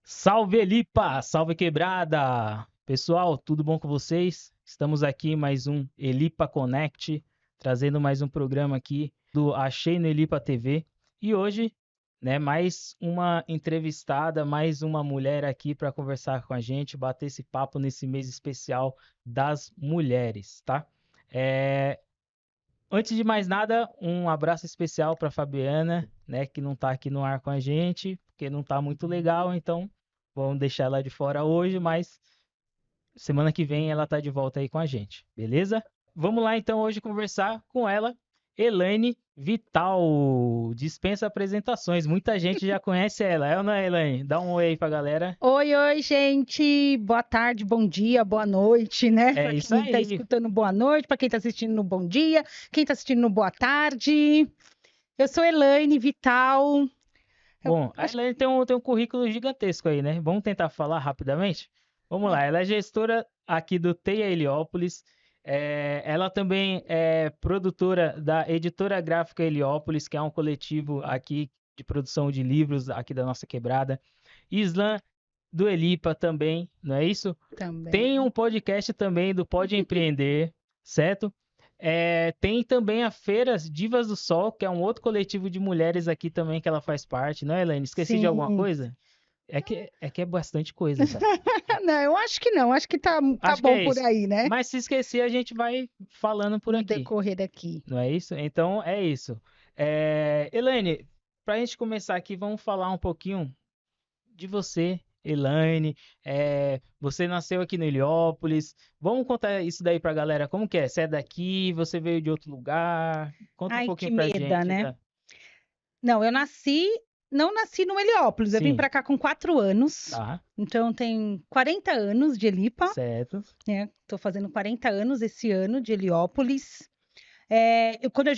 Salve Elipa, salve quebrada! Pessoal, tudo bom com vocês? Estamos aqui em mais um Elipa Connect, trazendo mais um programa aqui do Achei no Elipa TV. E hoje, mais uma entrevistada, mais uma mulher aqui para conversar com a gente, bater esse papo nesse mês especial das mulheres, tá? Antes de mais nada, um abraço especial para Fabiana, que não está aqui no ar com a gente, porque não está muito legal, então vamos deixar ela de fora hoje, mas semana que vem ela tá de volta aí com a gente, beleza? Vamos lá então hoje conversar com ela, Elaine Vital. Dispensa apresentações, muita gente já conhece ela, é ou não é, Elaine? Dá um oi aí pra galera. Oi, gente. Boa tarde, bom dia, boa noite, né? É Para isso quem tá aí. escutando, boa noite. Para quem tá assistindo, no bom dia. Quem tá assistindo, no boa tarde. Eu sou Elaine Vital. Bom, a Elaine tem um currículo gigantesco aí, né? Vamos tentar falar rapidamente? Vamos lá, ela é gestora aqui do TEIA Heliópolis. Ela também é produtora da Editora Gráfica Heliópolis, que é um coletivo aqui de produção de livros aqui da nossa quebrada. Slam do Elipa também, não é isso? Também. Tem um podcast também do Pode Empreender, certo? Tem também a Feira Divas do Sol, que é um outro coletivo de mulheres aqui também que ela faz parte, não é, Elaine? Esqueci de alguma coisa? É que é bastante coisa, cara. Não, eu acho que não. Acho que tá Acho que bom é por isso. aí, né? Mas se esquecer, a gente vai falando por No aqui. decorrer aqui. Não é isso? Então, é isso. Elaine, para a gente começar aqui, vamos falar um pouquinho de você, Elaine. Você nasceu aqui no Heliópolis. Vamos contar isso daí pra galera. Como que é? Você é daqui? Você veio de outro lugar? Conta um Ai, que pouquinho pra meda, gente. né? Não, não nasci no Heliópolis. Eu vim Sim, para cá com 4 anos. tá, Então, tem 40 anos de Elipa. certo. Tô fazendo 40 anos esse ano de Heliópolis.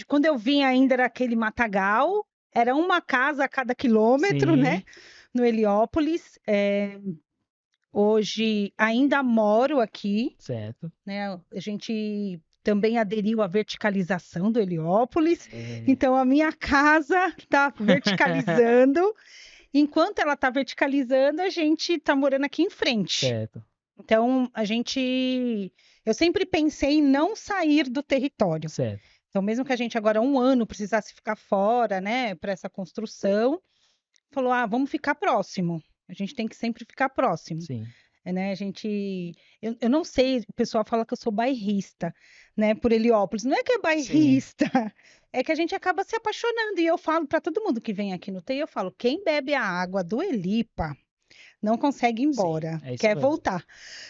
Quando eu vim ainda era aquele matagal, era uma casa a cada quilômetro, né? Sim, No Heliópolis. Hoje ainda moro aqui, certo. né? A gente também aderiu à verticalização do Heliópolis. É. Então a minha casa está verticalizando. Enquanto ela está verticalizando, a gente está morando aqui em frente. Certo, Então, eu sempre pensei em não sair do território. certo. Então, mesmo que a gente agora, 1 ano, precisasse ficar fora, né, para essa construção, falou, vamos ficar próximo. A gente tem que sempre ficar próximo. Sim. Né, eu não sei, o pessoal fala que eu sou bairrista, né, por Heliópolis. Não é que é bairrista, é que a gente acaba se apaixonando. E eu falo para todo mundo que vem aqui no TEI, eu falo, quem bebe a água do Elipa não consegue ir embora, Sim, é isso quer mesmo. voltar.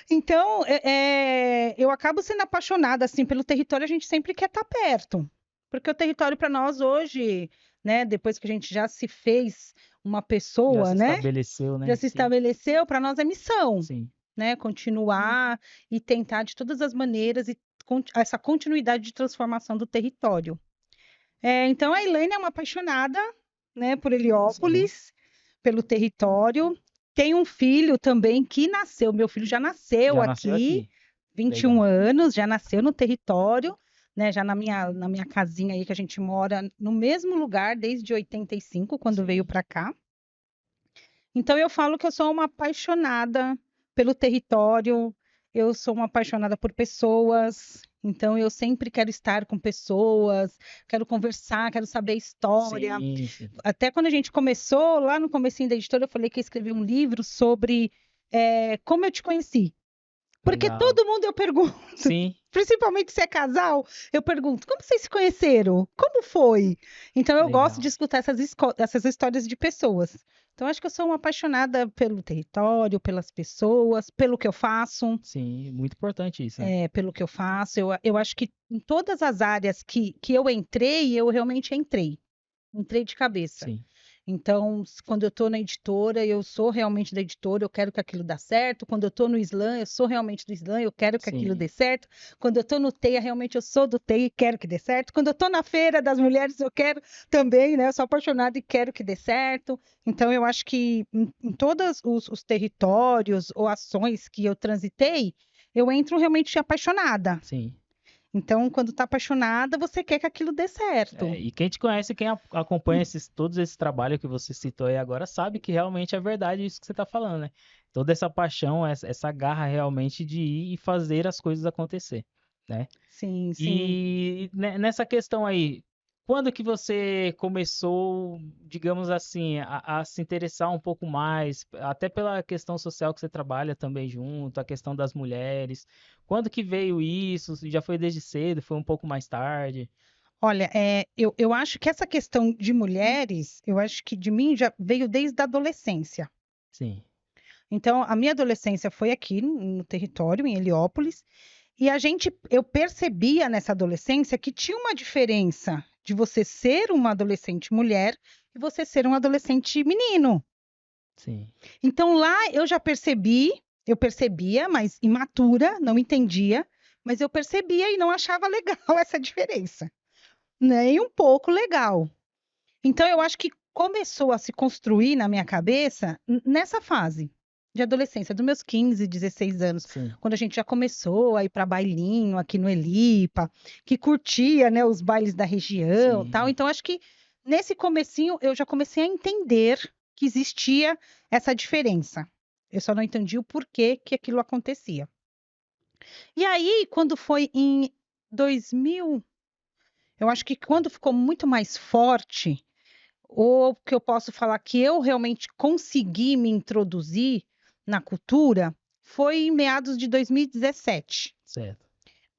Então, eu acabo sendo apaixonada, assim, pelo território, a gente sempre quer estar perto. Porque o território para nós hoje, né, depois que a gente já se fez uma pessoa, Já se né? estabeleceu, né? Já se estabeleceu, para nós é missão, Sim. né? Continuar e tentar de todas as maneiras e essa continuidade de transformação do território. Então, a Elaine é uma apaixonada, né, por Heliópolis, pelo território. Tem um filho também que nasceu, meu filho já nasceu Já nasceu aqui, aqui. 21 Legal. anos, já nasceu no território, né, já na minha casinha aí que a gente mora no mesmo lugar desde 85, quando Sim. veio para cá. Então eu falo que eu sou uma apaixonada pelo território, eu sou uma apaixonada por pessoas, então eu sempre quero estar com pessoas, quero conversar, quero saber a história. Sim. Até quando a gente começou, lá no comecinho da editora, eu falei que ia escrever um livro sobre como eu te conheci. Porque Legal. todo mundo eu pergunto, Sim. principalmente se é casal, eu pergunto, como vocês se conheceram? Como foi? Então eu gosto Legal. de escutar essas histórias de pessoas. Então acho que eu sou uma apaixonada pelo território, pelas pessoas, pelo que eu faço, Sim, muito importante isso, né? pelo que eu faço. Eu acho que em todas as áreas que eu entrei, eu realmente entrei. Entrei de cabeça. Sim. Então, quando eu estou na editora, eu sou realmente da editora, eu quero que aquilo dê certo. Quando eu estou no Slam, eu sou realmente do Slam, eu quero que aquilo dê certo. Quando eu estou no TEIA, realmente eu sou do TEIA e quero que dê certo. Quando eu estou na Feira das Mulheres, eu quero também, né? Eu sou apaixonada e quero que dê certo. Então, eu acho que em todos os territórios ou ações que eu transitei, eu entro realmente apaixonada. Sim. Então, quando tá apaixonada, você quer que aquilo dê certo. E quem te conhece, quem acompanha todos esses trabalhos que você citou aí agora, sabe que realmente é verdade isso que você está falando, né? Toda essa paixão, essa garra realmente de ir e fazer as coisas acontecer, né? Sim, sim. E nessa questão aí, quando que você começou, digamos assim, a se interessar um pouco mais, até pela questão social que você trabalha também junto, a questão das mulheres? Quando que veio isso? Já foi desde cedo? Foi um pouco mais tarde? Olha, eu acho que essa questão de mulheres, eu acho que de mim já veio desde a adolescência. Sim, Então, a minha adolescência foi aqui no território, em Heliópolis, e eu percebia nessa adolescência que tinha uma diferença de você ser uma adolescente mulher e você ser um adolescente menino. sim, Então lá eu percebia, mas imatura, não entendia, mas eu percebia e não achava legal essa diferença, nem um pouco legal. Então eu acho que começou a se construir na minha cabeça nessa fase de adolescência, dos meus 15, 16 anos, sim, quando a gente já começou a ir para bailinho aqui no Elipa, que curtia, né, os bailes da região, tal. sim. Então acho que nesse comecinho eu já comecei a entender que existia essa diferença. Eu só não entendi o porquê que aquilo acontecia. E aí, quando foi em 2000, eu acho que quando ficou muito mais forte, ou que eu posso falar que eu realmente consegui me introduzir na cultura, foi em meados de 2017. Certo.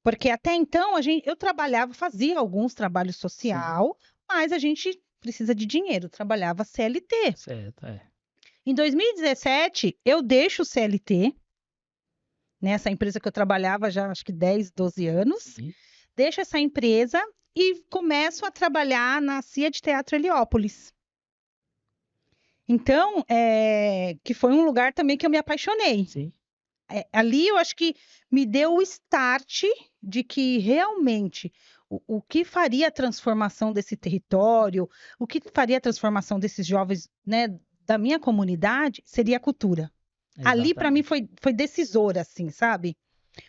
Porque até então eu trabalhava, fazia alguns trabalhos Sim, social, mas a gente precisa de dinheiro, trabalhava CLT. certo, é. Em 2017, eu deixo o CLT, nessa empresa que eu trabalhava já acho que 10, 12 anos, Sim, deixo essa empresa e começo a trabalhar na CIA de Teatro Heliópolis. Então, que foi um lugar também que eu me apaixonei. sim, Ali eu acho que me deu o start de que realmente o que faria a transformação desse território, o que faria a transformação desses jovens, né, da minha comunidade, seria a cultura. Ali, para mim, exatamente. foi decisor, assim, sabe?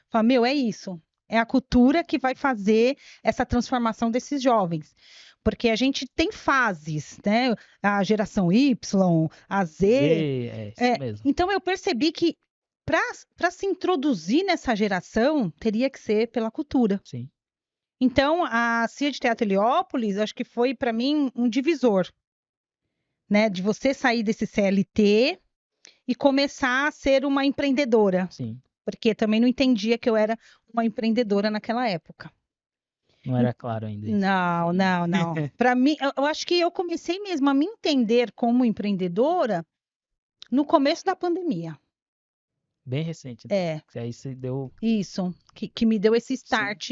Falei, meu, é isso. É a cultura que vai fazer essa transformação desses jovens. Porque a gente tem fases, né? A geração Y, a Z. Z, é isso mesmo. Então eu percebi que para se introduzir nessa geração, teria que ser pela cultura. Sim, Então, a CIA de Teatro Heliópolis, acho que foi para mim um divisor, né? De você sair desse CLT e começar a ser uma empreendedora. sim. Porque também não entendia que eu era uma empreendedora naquela época. Não era claro ainda isso. Não, não, não. Para mim, eu acho que eu comecei mesmo a me entender como empreendedora no começo da pandemia. Bem recente, então. É, Que aí você deu. isso, que me deu esse Sim. start.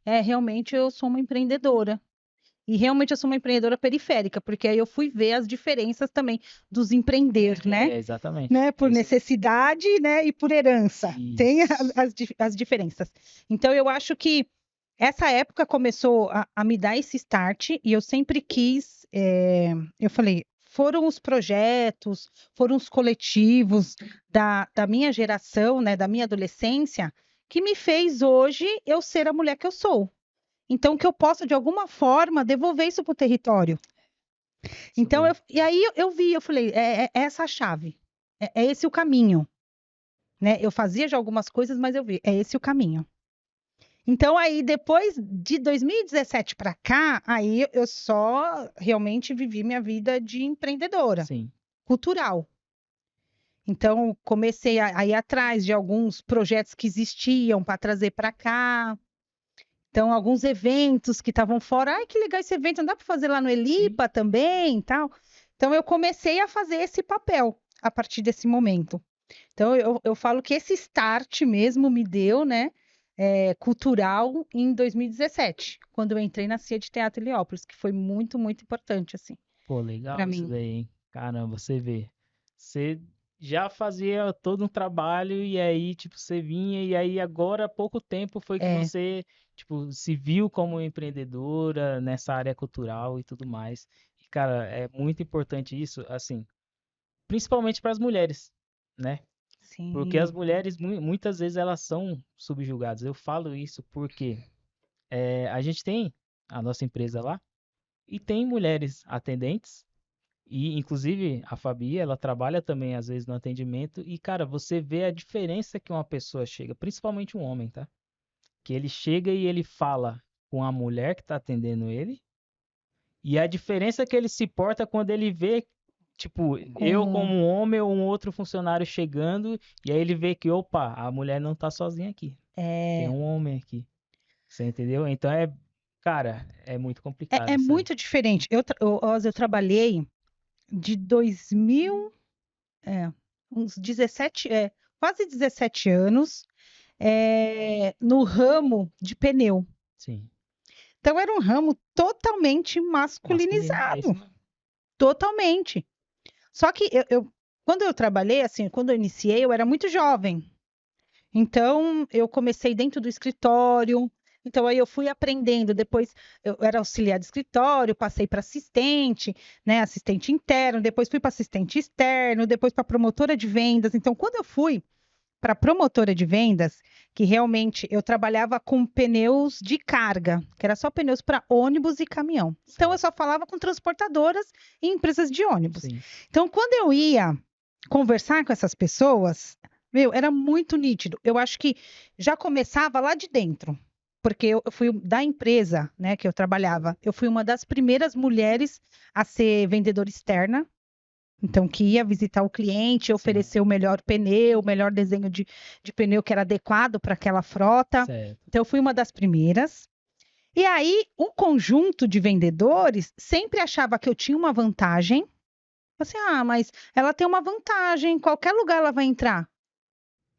Realmente eu sou uma empreendedora. E realmente eu sou uma empreendedora periférica, porque aí eu fui ver as diferenças também dos empreender, né? Exatamente. Né? É Por isso. necessidade, né? E por herança. Tem Isso. as diferenças. Então eu acho que essa época começou a me dar esse start e eu sempre quis. Eu falei, foram os projetos, foram os coletivos da minha geração, né, da minha adolescência, que me fez hoje eu ser a mulher que eu sou. Então, que eu possa, de alguma forma, devolver isso para o território. Isso Então, mesmo. e aí eu vi, eu falei, é essa a chave, é esse o caminho, né? Eu fazia já algumas coisas, mas eu vi, é esse o caminho. Então, aí, depois de 2017 para cá, aí eu só realmente vivi minha vida de empreendedora, Sim. cultural. Então, comecei a ir atrás de alguns projetos que existiam para trazer para cá. Então, alguns eventos que estavam fora. Ai, que legal esse evento, não dá para fazer lá no Sim. Elipa também, tal. Então, eu comecei a fazer esse papel a partir desse momento. Então, eu falo que esse start mesmo me deu, né, cultural em 2017, quando eu entrei na CIA de Teatro Heliópolis, que foi muito, muito importante, assim, Pô, para legal isso mim. daí, hein? Caramba, você vê. Você já fazia todo um trabalho e aí, tipo, você vinha e aí agora há pouco tempo foi que É, você, tipo, se viu como empreendedora nessa área cultural e tudo mais. E, cara, é muito importante isso, assim, principalmente para as mulheres, né? Porque as sim, mulheres muitas vezes elas são subjugadas. Eu falo isso porque a gente tem a nossa empresa lá e tem mulheres atendentes. E, inclusive, a Fabi, ela trabalha também, às vezes, no atendimento. E, cara, você vê a diferença que uma pessoa chega, principalmente um homem, tá? Que ele chega e ele fala com a mulher que tá atendendo ele. E a diferença que ele se porta quando ele vê, tipo, eu como um homem ou um outro funcionário chegando. E aí ele vê que, opa, a mulher não tá sozinha aqui. Tem um homem aqui. Você entendeu? Então cara, é muito complicado É isso aí. muito diferente. Eu trabalhei de 2000, uns 17, quase 17 anos, no ramo de pneu. Sim. Então era um ramo totalmente Masculino, é isso masculinizado, mesmo. totalmente. Só que quando eu trabalhei, assim, quando eu iniciei, eu era muito jovem. Então eu comecei dentro do escritório. Então aí eu fui aprendendo. Depois eu era auxiliar de escritório, passei para assistente, né, assistente interno. Depois fui para assistente externo, depois para promotora de vendas. Então quando eu fui para promotora de vendas, que realmente eu trabalhava com pneus de carga, que era só pneus para ônibus e caminhão. Então eu só falava com transportadoras e empresas de ônibus. Sim. Então quando eu ia conversar com essas pessoas, meu, era muito nítido. Eu acho que já começava lá de dentro. Porque eu fui da empresa, né, que eu trabalhava, eu fui uma das primeiras mulheres a ser vendedora externa. Então, que ia visitar o cliente, oferecer o melhor pneu, o melhor desenho de pneu que era adequado para aquela frota. Certo. Então, eu fui uma das primeiras. E aí, o conjunto de vendedores sempre achava que eu tinha uma vantagem. Assim, mas ela tem uma vantagem, em qualquer lugar ela vai entrar,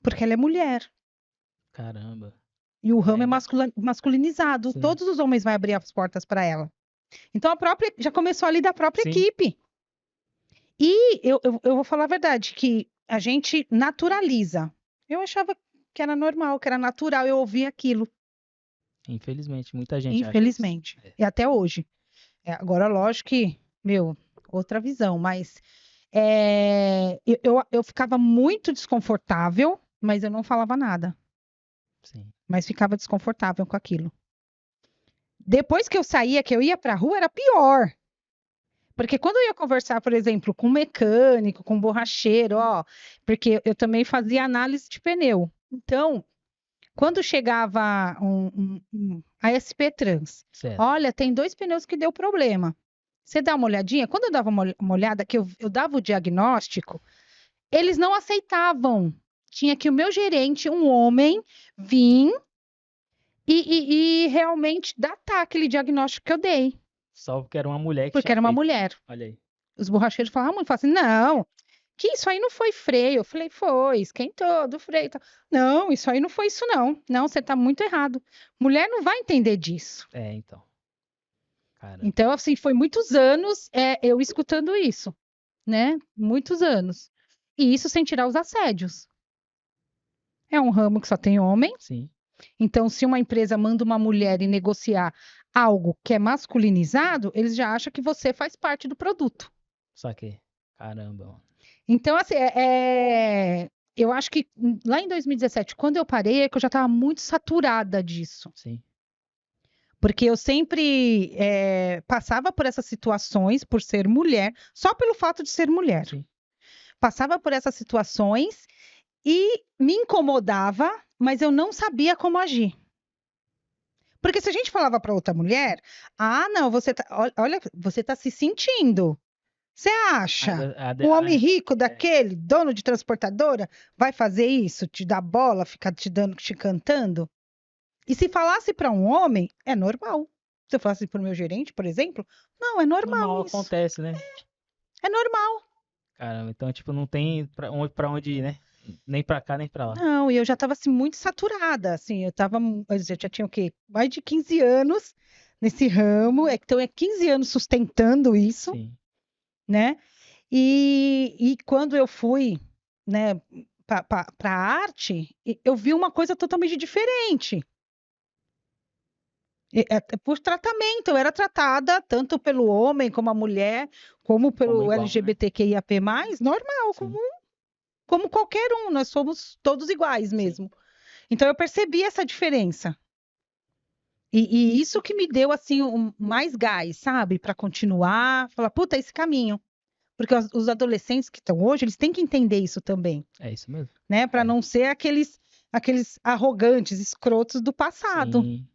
porque ela é mulher. Caramba. E o ramo é Né? masculinizado, Sim. todos os homens vão abrir as portas para ela. Então, já começou ali da própria Sim. equipe. E eu vou falar a verdade, que a gente naturaliza. Eu achava que era normal, que era natural eu ouvir aquilo, Infelizmente, muita gente acha isso. infelizmente. E até hoje. Agora, lógico que, meu, outra visão, mas eu ficava muito desconfortável, mas eu não falava nada. Sim. Mas ficava desconfortável com aquilo. Depois que eu saía, que eu ia pra rua, era pior. Porque quando eu ia conversar, por exemplo, com um mecânico, com um borracheiro, porque eu também fazia análise de pneu. Então, quando chegava a SP Trans, Certo. olha, tem 2 pneus que deu problema. Você dá uma olhadinha? Quando eu dava uma olhada, que eu dava o diagnóstico, eles não aceitavam. Tinha que o meu gerente, um homem, vir e realmente datar aquele diagnóstico que eu dei. Só porque era uma mulher que Porque tinha era uma feito. mulher. Olha aí. Os borracheiros falavam muito, falavam assim, não, que isso aí não foi freio. Eu falei, foi, esquentou do freio. Não, isso aí não foi isso não. Não, você tá muito errado. Mulher não vai entender disso. Então. Caramba. Então, assim, foi muitos anos eu escutando isso, né? Muitos anos. E isso sem tirar os assédios. É um ramo que só tem homem. Sim. Então, se uma empresa manda uma mulher e negociar algo que é masculinizado, eles já acham que você faz parte do produto. Só que, caramba, mano. Então, assim, eu acho que lá em 2017, quando eu parei, é que eu já estava muito saturada disso. Sim. Porque eu sempre passava por essas situações, por ser mulher, só pelo fato de ser mulher. Sim. Passava por essas situações e me incomodava, mas eu não sabia como agir. Porque se a gente falava para outra mulher, não, olha, você está se sentindo. Você acha? O homem rico daquele, dono de transportadora, vai fazer isso, te dar bola, ficar te cantando? E se falasse para um homem, é normal. Se eu falasse para o meu gerente, por exemplo, não, é normal isso. Acontece, né? É normal. Caramba, então, tipo, não tem pra onde ir, né? Nem pra cá, nem pra lá. Não, e eu já estava assim, muito saturada, assim, eu já tinha o quê? Mais de 15 anos nesse ramo, então é 15 anos sustentando isso, Sim. né? E quando eu fui, né, para a arte, eu vi uma coisa totalmente diferente. Por tratamento, eu era tratada tanto pelo homem como a mulher, como pelo igual, LGBTQIAP+, normal, como qualquer um, nós somos todos iguais mesmo. Então eu percebi essa diferença. E isso que me deu, assim, mais gás, sabe? Para continuar, falar, puta, esse caminho. Porque os adolescentes que estão hoje, eles têm que entender isso também, É isso mesmo. né? Para É. não ser aqueles arrogantes, escrotos do passado. Sim,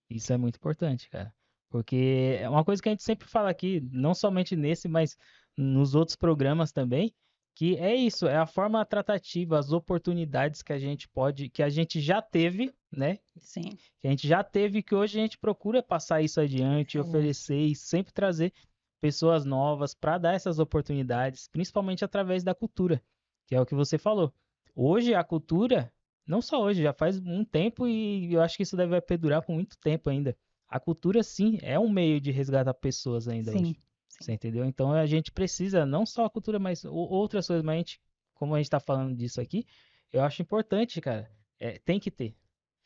isso é muito importante, cara. Porque é uma coisa que a gente sempre fala aqui, não somente nesse, mas nos outros programas também, que é isso, é a forma tratativa, as oportunidades que a gente pode, que a gente já teve, né? Sim. Que a gente já teve, que hoje a gente procura passar isso adiante, oferecer e sempre trazer pessoas novas para dar essas oportunidades, principalmente através da cultura, que é o que você falou. Hoje a cultura, não só hoje, já faz um tempo e eu acho que isso deve perdurar por muito tempo ainda. A cultura, sim, é um meio de resgatar pessoas ainda Sim, hoje. Você entendeu? Então a gente precisa, não só a cultura, mas outras coisas, mas a gente, como a gente está falando disso aqui, eu acho importante, cara. Tem que ter,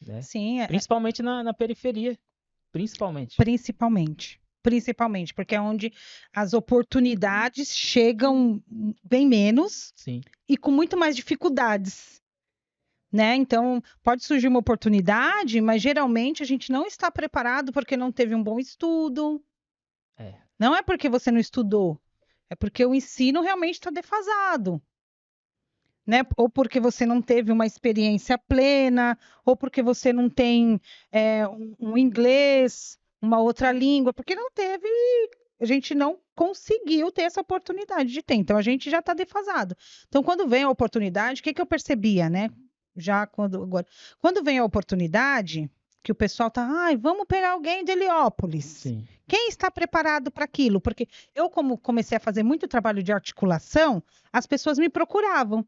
né? sim, Principalmente na periferia. Principalmente. principalmente, porque é onde as oportunidades chegam bem menos Sim. e com muito mais dificuldades, né? Então, pode surgir uma oportunidade, mas geralmente a gente não está preparado porque não teve um bom estudo. É. Não é porque você não estudou, é porque o ensino realmente está defasado. Né? Ou porque você não teve uma experiência plena, ou porque você não tem um inglês, uma outra língua, porque não teve, a gente não conseguiu ter essa oportunidade de ter. Então a gente já está defasado. Então, quando vem a oportunidade, o que que eu percebia, né? Quando vem a oportunidade, que o pessoal tá, ai, vamos pegar alguém de Heliópolis. Sim. Quem está preparado para aquilo? Porque eu, como comecei a fazer muito trabalho de articulação, as pessoas me procuravam.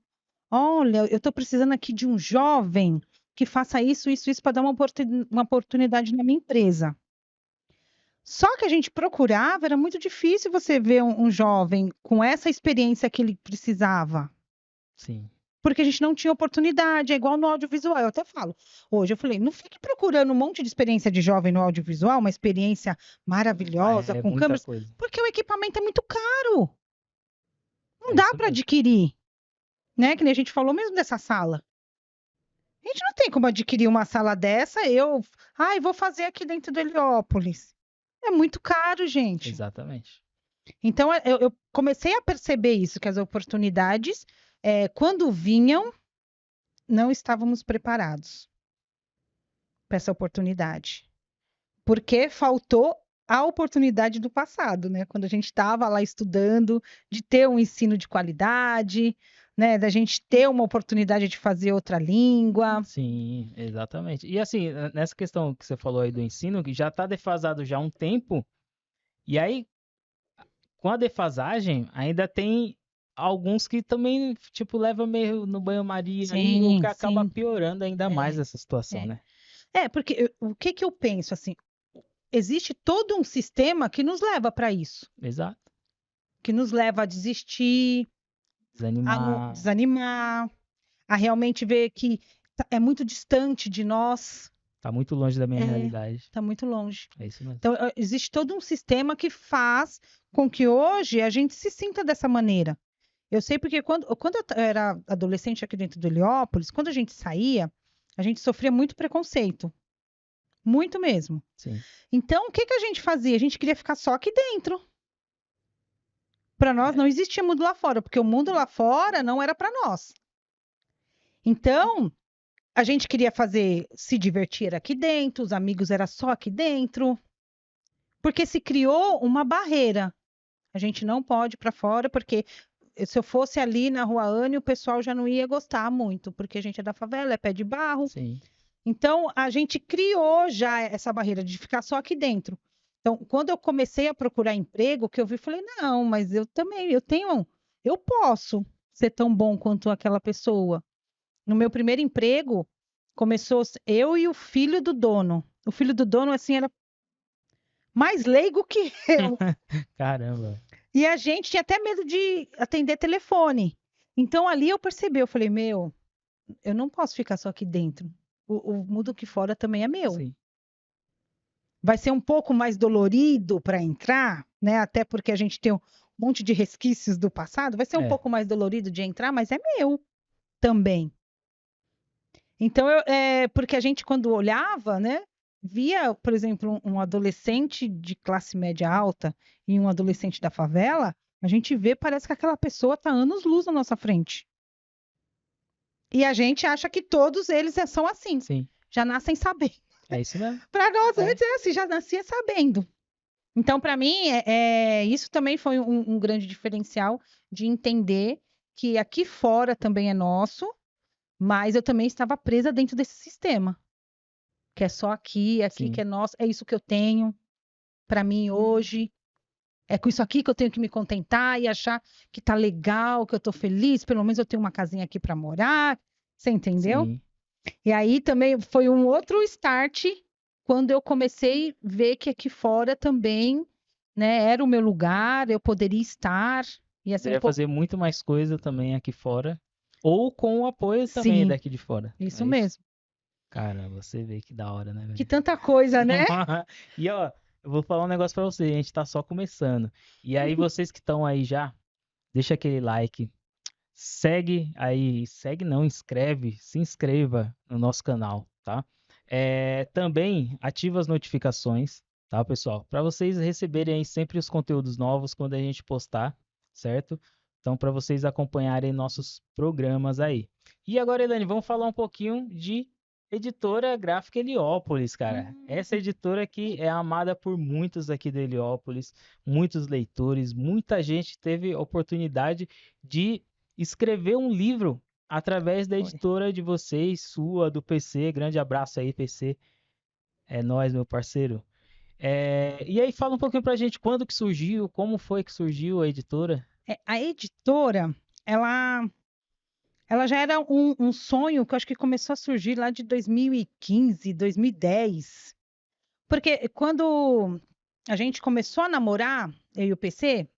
Olha, eu estou precisando aqui de um jovem que faça isso para dar uma oportunidade na minha empresa. Só que a gente procurava, era muito difícil você ver um jovem com essa experiência que ele precisava. Sim. Porque a gente não tinha oportunidade, é igual no audiovisual. Eu até falo, hoje eu falei, não fique procurando um monte de experiência de jovem no audiovisual, uma experiência maravilhosa, É com muita câmeras, coisa. porque o equipamento é muito caro. Não É dá isso para mesmo. adquirir, né? Que nem a gente falou mesmo dessa sala. A gente não tem como adquirir uma sala dessa, vou fazer aqui dentro do Heliópolis. É muito caro, gente. Exatamente. Então, eu comecei a perceber isso, que as oportunidades, quando vinham, não estávamos preparados para essa oportunidade. Porque faltou a oportunidade do passado, né? Quando a gente estava lá estudando, de ter um ensino de qualidade, né? Da gente ter uma oportunidade de fazer outra língua. Sim, exatamente. E assim, nessa questão que você falou aí do ensino, que já está defasado já há um tempo, e aí, com a defasagem, ainda tem alguns que também, tipo, levam meio no banho-maria aí, o Sim, que acaba sim. piorando ainda mais É, essa situação, é. né? Porque o que que eu penso assim? Existe todo um sistema que nos leva para isso, Exato. que nos leva a desistir, a não Desanimar. desanimar, a realmente ver que é muito distante de nós, Tá muito longe da minha realidade. está muito longe. É isso mesmo. Então, existe todo um sistema que faz com que hoje a gente se sinta dessa maneira. Eu sei porque quando eu era adolescente aqui dentro do Heliópolis, quando a gente saía, a gente sofria muito preconceito. Muito mesmo. Sim. Então, o que que a gente fazia? A gente queria ficar só aqui dentro. Para nós não existia mundo lá fora, porque o mundo lá fora não era para nós. Então, a gente queria se divertir aqui dentro, os amigos era só aqui dentro, porque se criou uma barreira. A gente não pode ir para fora, porque se eu fosse ali na Rua Anne, o pessoal já não ia gostar muito, porque a gente é da favela, é pé de barro. Sim. Então, a gente criou já essa barreira de ficar só aqui dentro. Então, quando eu comecei a procurar emprego, que eu vi, falei, não, mas eu posso ser tão bom quanto aquela pessoa. No meu primeiro emprego, começou eu e o filho do dono. O filho do dono, assim, era mais leigo que eu. Caramba. E a gente tinha até medo de atender telefone. Então, ali eu percebi, eu falei, eu não posso ficar só aqui dentro. O mundo aqui fora também é meu. Sim. Vai ser um pouco mais dolorido para entrar, né? Até porque a gente tem um monte de resquícios do passado. Vai ser um É. pouco mais dolorido de entrar, mas é meu também. Então, porque a gente, quando olhava, né? via, por exemplo, um adolescente de classe média alta e um adolescente da favela, a gente vê, parece que aquela pessoa está anos-luz na nossa frente. E a gente acha que todos eles são assim, Sim, já nascem sabendo. é isso mesmo. Para nós, É. antes é assim, já nascia sabendo. Então, para mim, isso também foi um grande diferencial de entender que aqui fora também é nosso, mas eu também estava presa dentro desse sistema, que é só aqui, é aqui que Sim. é nosso, é isso que eu tenho para mim hoje, é com isso aqui que eu tenho que me contentar e achar que tá legal, que eu tô feliz, pelo menos eu tenho uma casinha aqui para morar, você entendeu? Sim. E aí também foi um outro start quando eu comecei a ver que aqui fora também, né, era o meu lugar, eu poderia estar, e assim, Poderia fazer muito mais coisa também aqui fora. Ou com o apoio também sim, daqui de fora. Não isso é isso? mesmo. Caramba, você vê que da hora, né, Que velho? tanta coisa, né? E ó, eu vou falar um negócio pra você, a gente tá só começando. E aí, vocês que estão aí já, deixa aquele like, segue aí, segue não, inscreve, se inscreva no nosso canal, tá? Também ativa as notificações, tá, pessoal? Para vocês receberem aí sempre os conteúdos novos quando a gente postar, certo? Então, para vocês acompanharem nossos programas aí. E agora, Elaine, vamos falar um pouquinho de Editora Gráfica Heliópolis, cara. Essa editora aqui é amada por muitos aqui do Heliópolis, muitos leitores, muita gente teve oportunidade de escrever um livro através da Foi. editora de vocês, sua, do PC. Grande abraço aí, PC. É nóis, meu parceiro. E aí, fala um pouquinho pra gente quando que surgiu, como foi que surgiu a editora? A editora, ela já era um sonho que eu acho que começou a surgir lá de 2015, 2010. Porque quando a gente começou a namorar, eu e o PC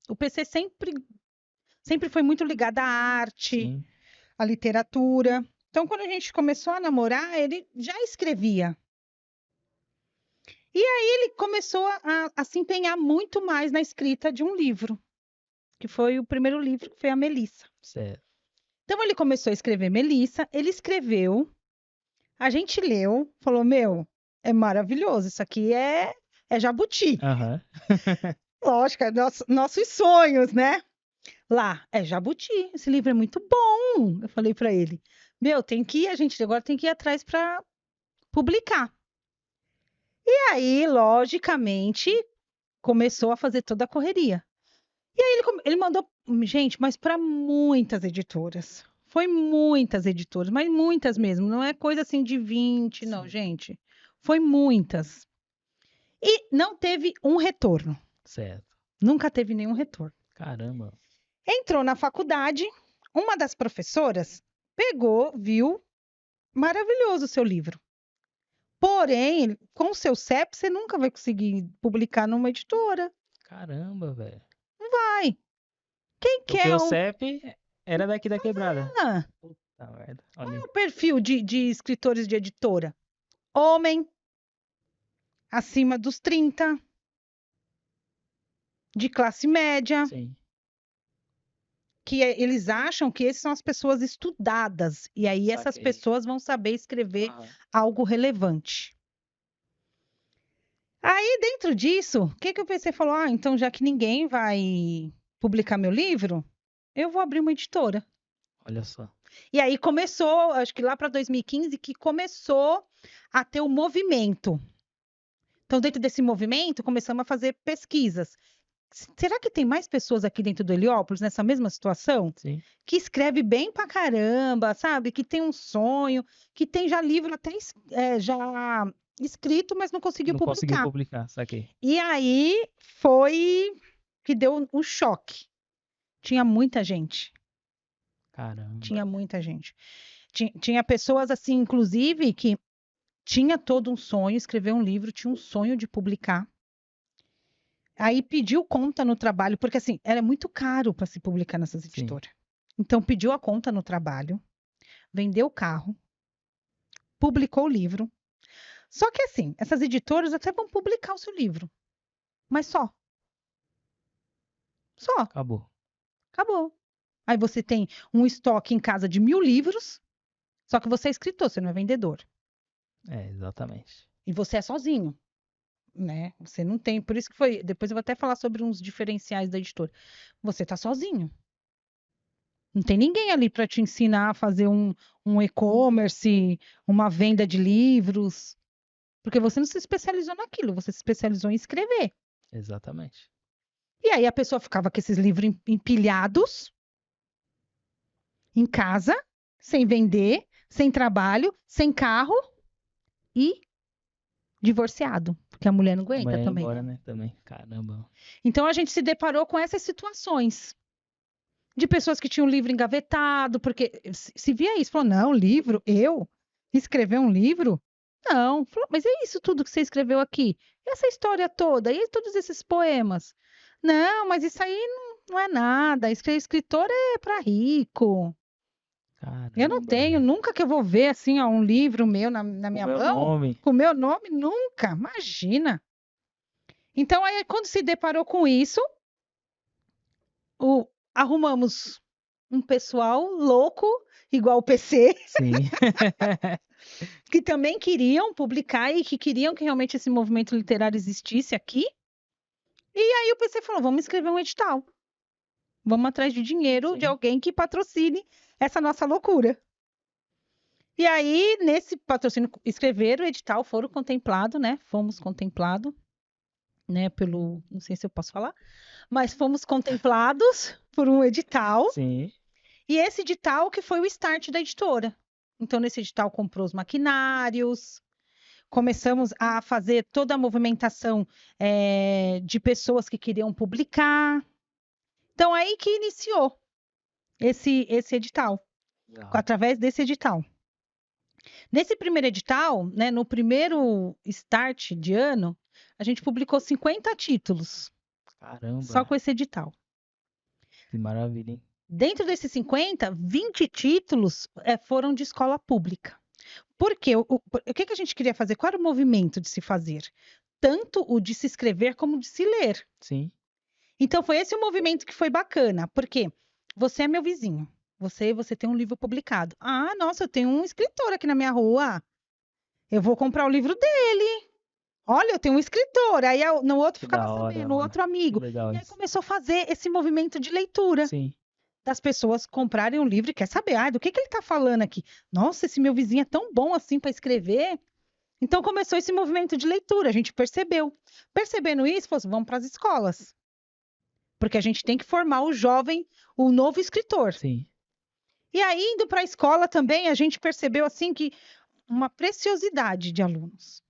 sempre foi muito ligado à arte, Sim, à literatura. Então, quando a gente começou a namorar, ele já escrevia. E aí ele começou a se empenhar muito mais na escrita de um livro, que foi o primeiro livro, que foi a Melissa. certo. Então ele começou a escrever Melissa, ele escreveu, a gente leu, falou: Meu, é maravilhoso, isso aqui é jabuti. Aham. Lógico, é nossos sonhos, né? Lá, é jabuti, esse livro é muito bom. Eu falei para ele: Meu, a gente agora tem que ir atrás para publicar. E aí, logicamente, começou a fazer toda a correria. E aí ele mandou, gente, mas para muitas editoras. Foi muitas editoras, mas muitas mesmo. Não é coisa assim de 20, não, Sim, gente. Foi muitas. E não teve um retorno. certo. Nunca teve nenhum retorno. Caramba. Entrou na faculdade, uma das professoras pegou, viu, maravilhoso o seu livro. Porém, com o seu CEP, você nunca vai conseguir publicar numa editora. Caramba, velho. Vai. Quem Porque quer o um. CEP era daqui da quebrada. Ah, Puta merda. Olha aí. o perfil de escritores de editora? Homem, acima dos 30, de classe média, Sim. eles acham que essas são as pessoas estudadas, e aí essas Saquei. pessoas vão saber escrever Aham. algo relevante. Aí, dentro disso, o que que o PC falou? Ah, então já que ninguém vai publicar meu livro, eu vou abrir uma editora. Olha só. E aí começou, acho que lá para 2015, que começou a ter o movimento. Então, dentro desse movimento, começamos a fazer pesquisas. Será que tem mais pessoas aqui dentro do Heliópolis nessa mesma situação? Sim. Que escreve bem pra caramba, sabe? Que tem um sonho, que tem já livro até já escrito, mas não conseguiu Não conseguiu publicar. publicar, saquei. E aí foi que deu um choque. Tinha muita gente. Caramba. Tinha muita gente. Tinha pessoas assim, inclusive, que tinha todo um sonho, escrever um livro, tinha um sonho de publicar. Aí pediu conta no trabalho, porque assim, era muito caro para se publicar nessas Sim. editoras. Então pediu a conta no trabalho, vendeu o carro, publicou o livro. Só que assim, essas editoras até vão publicar o seu livro, mas só. Só, Acabou. acabou. Aí você tem um estoque em casa de 1.000 livros, só que você é escritor, você não é vendedor. Exatamente. E você é sozinho, né? Você não tem. Por isso que foi. Depois eu vou até falar sobre uns diferenciais da editora. Você tá sozinho. Não tem ninguém ali para te ensinar a fazer um e-commerce, uma venda de livros. Porque você não se especializou naquilo, você se especializou em escrever. Exatamente. E aí a pessoa ficava com esses livros empilhados em casa, sem vender, sem trabalho, sem carro e divorciado, porque a mulher não A aguenta mulher ia também, embora, né? né? Também. Caramba. Então a gente se deparou com essas situações de pessoas que tinham livro engavetado, porque se via isso, falou, não, livro, eu escrever um livro? Não, falou, mas é isso tudo que você escreveu aqui? E essa história toda? E todos esses poemas? Não, mas isso aí não é nada, escritor é para rico. Eu não Caramba. tenho, nunca que eu vou ver assim, ó, um livro meu na O minha meu mão, nome. com o meu nome, nunca, imagina. Então, aí, quando se deparou com isso, arrumamos um pessoal louco, igual o PC, Sim. que também queriam publicar e que queriam que realmente esse movimento literário existisse aqui. E aí o PC falou: vamos escrever um edital. Vamos atrás de dinheiro de Sim. alguém que patrocine essa nossa loucura. E aí, nesse patrocínio, escreveram o edital, foram contemplados, né? Fomos contemplados, né? Não sei se eu posso falar, mas fomos contemplados por um edital. Sim. E esse edital que foi o start da editora. Então, nesse edital, comprou os maquinários, começamos a fazer toda a movimentação de pessoas que queriam publicar. Então, aí que iniciou esse edital, Legal. através desse edital. Nesse primeiro edital, né, no primeiro start de ano, a gente publicou 50 títulos, só Caramba. com esse edital. Que maravilha, hein? Dentro desses 50, 20 títulos foram de escola pública. Por quê? O que a gente queria fazer? Qual era o movimento de se fazer? Tanto o de se escrever como de se ler. Sim. Então, foi esse o movimento que foi bacana, porque você é meu vizinho, você tem um livro publicado. Ah, nossa, eu tenho um escritor aqui na minha rua, eu vou comprar o livro dele. Olha, eu tenho um escritor. Aí no outro Que ficava da hora, sabendo, o mano. outro Que amigo. legal E aí isso. começou a fazer esse movimento de leitura. Sim. Das pessoas comprarem um livro e quer saber, do que ele está falando aqui? Nossa, esse meu vizinho é tão bom assim para escrever. Então começou esse movimento de leitura, a gente percebeu. Percebendo isso, falou assim, vamos para as escolas. Porque a gente tem que formar o jovem, o novo escritor. Sim. E aí, indo para a escola também, a gente percebeu assim que uma preciosidade de alunos.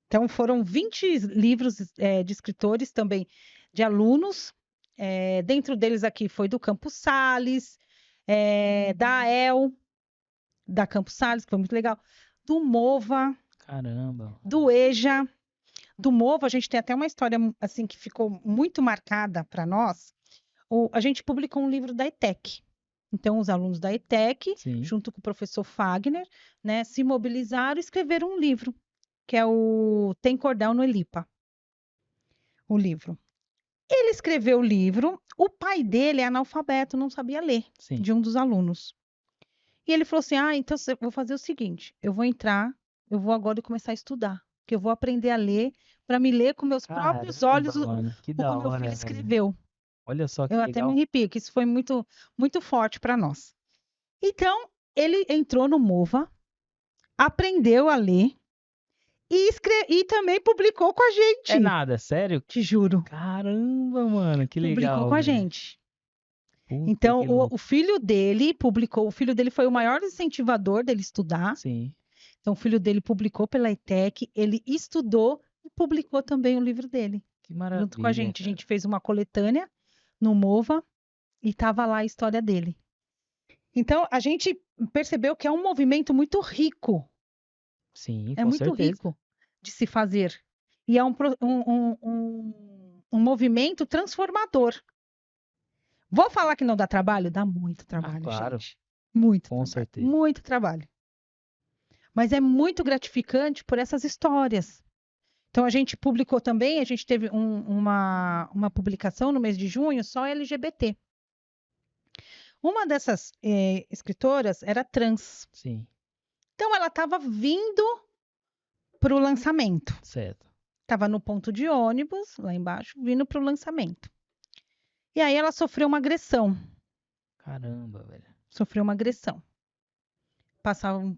Então, foram 20 livros de escritores também, de alunos. Dentro deles aqui foi do Campos Sales, da AEL, da Campos Sales, que foi muito legal, do Mova, Caramba. do EJA. Do Mova, a gente tem até uma história assim que ficou muito marcada para nós. A gente publicou um livro da ETEC. Então, os alunos da ETEC, Sim. junto com o professor Fagner, né, se mobilizaram e escreveram um livro, que é o Tem Cordel no Elipa. O livro. Ele escreveu o livro, o pai dele é analfabeto, não sabia ler, Sim. de um dos alunos. E ele falou assim: então eu vou fazer o seguinte: eu vou agora começar a estudar, que eu vou aprender a ler, para me ler com meus próprios Caramba, olhos mano. Que o que da o meu hora, filho velho. escreveu. Olha só que Eu até me legal. arrepio, que isso foi muito, muito forte para nós. Então, ele entrou no Mova, aprendeu a ler e também publicou com a É gente. nada, sério? Te juro. Caramba, mano. Que Publicou legal, com a velho. gente. Puta, Então, que o louco. filho dele publicou, o filho dele foi o maior incentivador dele estudar. Sim. Então, o filho dele publicou pela ETEC, ele estudou e publicou também o livro dele, Que junto com a maravilha, gente. A cara. gente fez uma coletânea no Mova e estava lá a história dele. Então, a gente percebeu que é um movimento muito rico, Sim, é com muito certeza. rico de se fazer. E é um movimento transformador. Vou falar que não dá trabalho? Dá muito Ah, trabalho, claro. gente. Muito Com trabalho, certeza. muito trabalho. Mas é muito gratificante por essas histórias. Então, a gente publicou também, a gente teve uma publicação no mês de junho só LGBT. Uma dessas escritoras era trans. Sim. Então, ela estava vindo pro lançamento. Certo. Tava no ponto de ônibus, lá embaixo, vindo pro lançamento. E aí ela sofreu uma agressão. Caramba, velho. Sofreu uma agressão.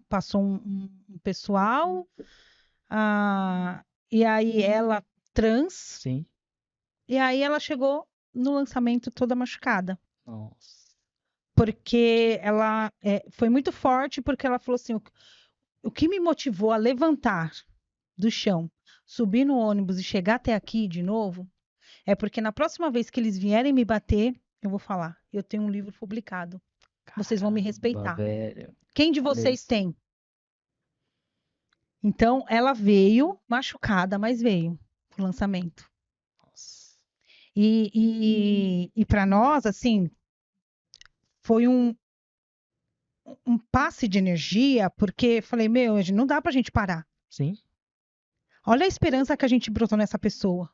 Passou um pessoal, e aí ela trans, Sim. e aí ela chegou no lançamento toda machucada. Nossa. Porque ela foi muito forte, porque ela falou assim: o que me motivou a levantar do chão, subir no ônibus e chegar até aqui de novo, é porque na próxima vez que eles vierem me bater, eu vou falar: eu tenho um livro publicado. Vocês vão me Caramba, respeitar. velho. Quem de Olha vocês isso. tem? Então, ela veio machucada, mas veio pro lançamento. Nossa. E para nós, assim, foi um passe de energia, porque falei, meu, não dá pra gente parar. Sim, Olha a esperança que a gente brotou nessa pessoa,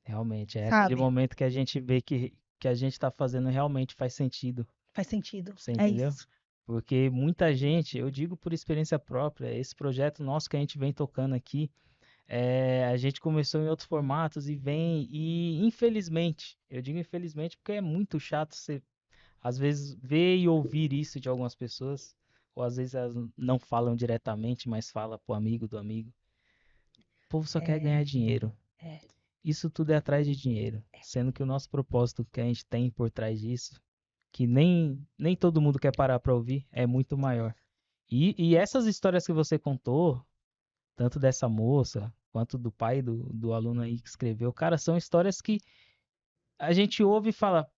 realmente. É aquele sabe? momento que a gente vê que a gente tá fazendo realmente faz sentido. Faz sentido. Você É entendeu? isso. Porque muita gente, eu digo por experiência própria, esse projeto nosso que a gente vem tocando aqui, a gente começou em outros formatos e infelizmente, eu digo infelizmente porque é muito chato você às vezes ver e ouvir isso de algumas pessoas, ou às vezes elas não falam diretamente, mas fala pro amigo do amigo. O povo só quer ganhar dinheiro. É. Isso tudo é atrás de dinheiro, sendo que o nosso propósito que a gente tem por trás disso, que nem todo mundo quer parar para ouvir, é muito maior. E essas histórias que você contou, tanto dessa moça quanto do pai do aluno aí que escreveu, cara, são histórias que a gente ouve e fala,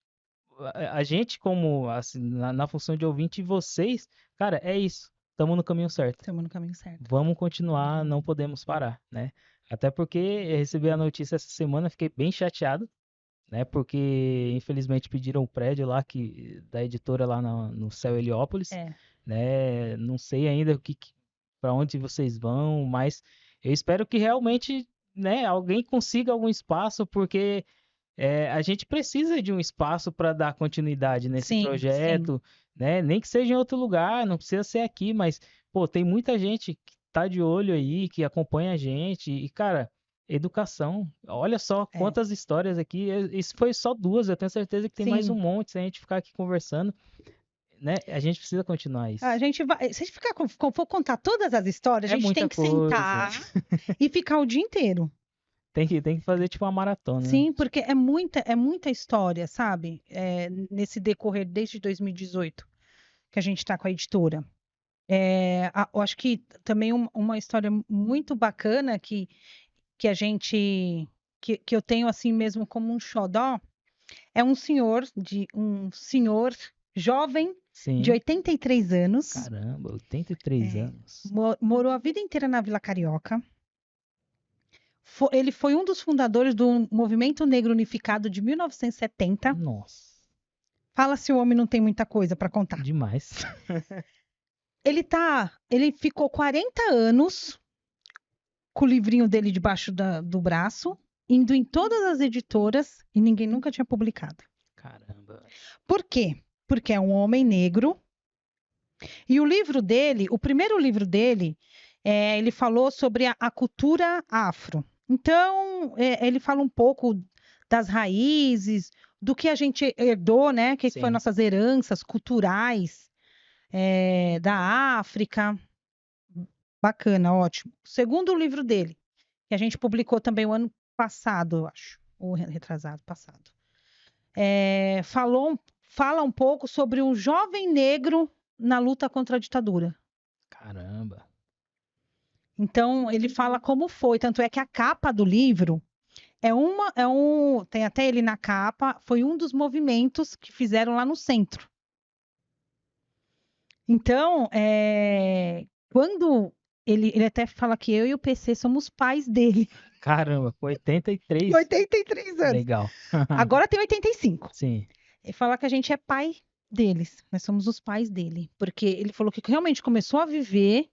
a gente como assim, na função de ouvinte, e vocês, cara, é isso, estamos no caminho certo. Estamos no caminho certo. Vamos continuar, não podemos parar, né? Até porque eu recebi a notícia essa semana, fiquei bem chateado, né? Porque infelizmente pediram o prédio lá da editora lá no Céu Heliópolis, É. né? Não sei ainda para onde vocês vão, mas eu espero que realmente, né, alguém consiga algum espaço, porque a gente precisa de um espaço para dar continuidade nesse Sim, sim. projeto, né? Nem que seja em outro lugar, não precisa ser aqui, mas pô, tem muita gente que tá de olho aí, que acompanha a gente e cara, educação. Olha só É. quantas histórias aqui. Isso foi só duas, eu tenho certeza que tem mais um Sim. monte se a gente ficar aqui conversando, né? A gente precisa continuar A isso. gente vai. Se a gente for contar todas as histórias, a É gente tem muita que coisa. sentar e ficar o dia inteiro. Tem que fazer tipo uma maratona, né? Sim, porque é muita história, sabe? Nesse decorrer desde 2018 que a gente está com a editora. Eu acho que também uma história muito bacana que a gente que eu tenho assim mesmo como um xodó é um senhor jovem de Sim. 83 anos, Caramba, 83 é, anos. morou a vida inteira na Vila Carioca. Ele foi um dos fundadores do Movimento Negro Unificado de 1970. Nossa, Fala se o homem não tem muita coisa para contar. demais. Ele ficou 40 anos com o livrinho dele debaixo do braço, indo em todas as editoras e ninguém nunca tinha publicado. Caramba. Por quê? Porque é um homem negro. E o livro dele, o primeiro livro dele, ele falou sobre a cultura afro. Então, ele fala um pouco das raízes, do que a gente herdou, né? Que foi Sim. nossas heranças culturais, da África. Bacana, ótimo. O segundo livro dele, que a gente publicou também o ano passado, eu acho, ou retrasado, passado. Fala um pouco sobre um jovem negro na luta contra a ditadura. Caramba. Então, ele fala como foi, tanto é que a capa do livro tem até ele na capa, foi um dos movimentos que fizeram lá no centro. Então, quando ele até fala que eu e o PC somos pais dele, Caramba, com 83. 83 anos. Legal. Agora tem 85. Sim. Ele fala que a gente é pai deles, nós somos os pais dele, porque ele falou que realmente começou a viver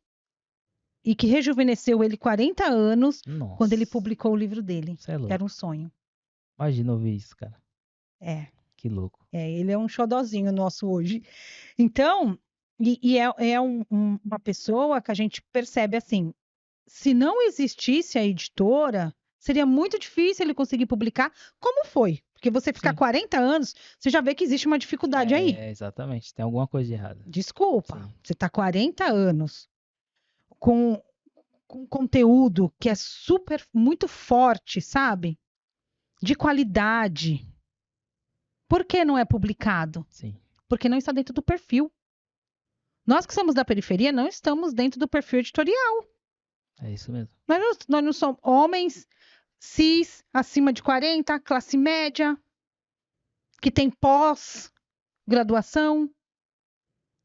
e que rejuvenesceu ele 40 anos quando ele Nossa. publicou o livro dele, Você é que era um louco. sonho. Imagina ouvir isso, cara. É, Que louco. ele é um xodozinho nosso hoje. Então, uma pessoa que a gente percebe assim, se não existisse a editora, seria muito difícil ele conseguir publicar, como foi. Porque você ficar Sim. 40 anos, você já vê que existe uma dificuldade aí. Exatamente. Tem alguma coisa de errada. Desculpa, Sim. você está 40 anos com conteúdo que é muito forte, sabe? De qualidade. Por que não é publicado? Sim. Porque não está dentro do perfil. Nós que somos da periferia não estamos dentro do perfil editorial. É isso mesmo. Nós não somos homens cis, acima de 40, classe média, que tem pós-graduação.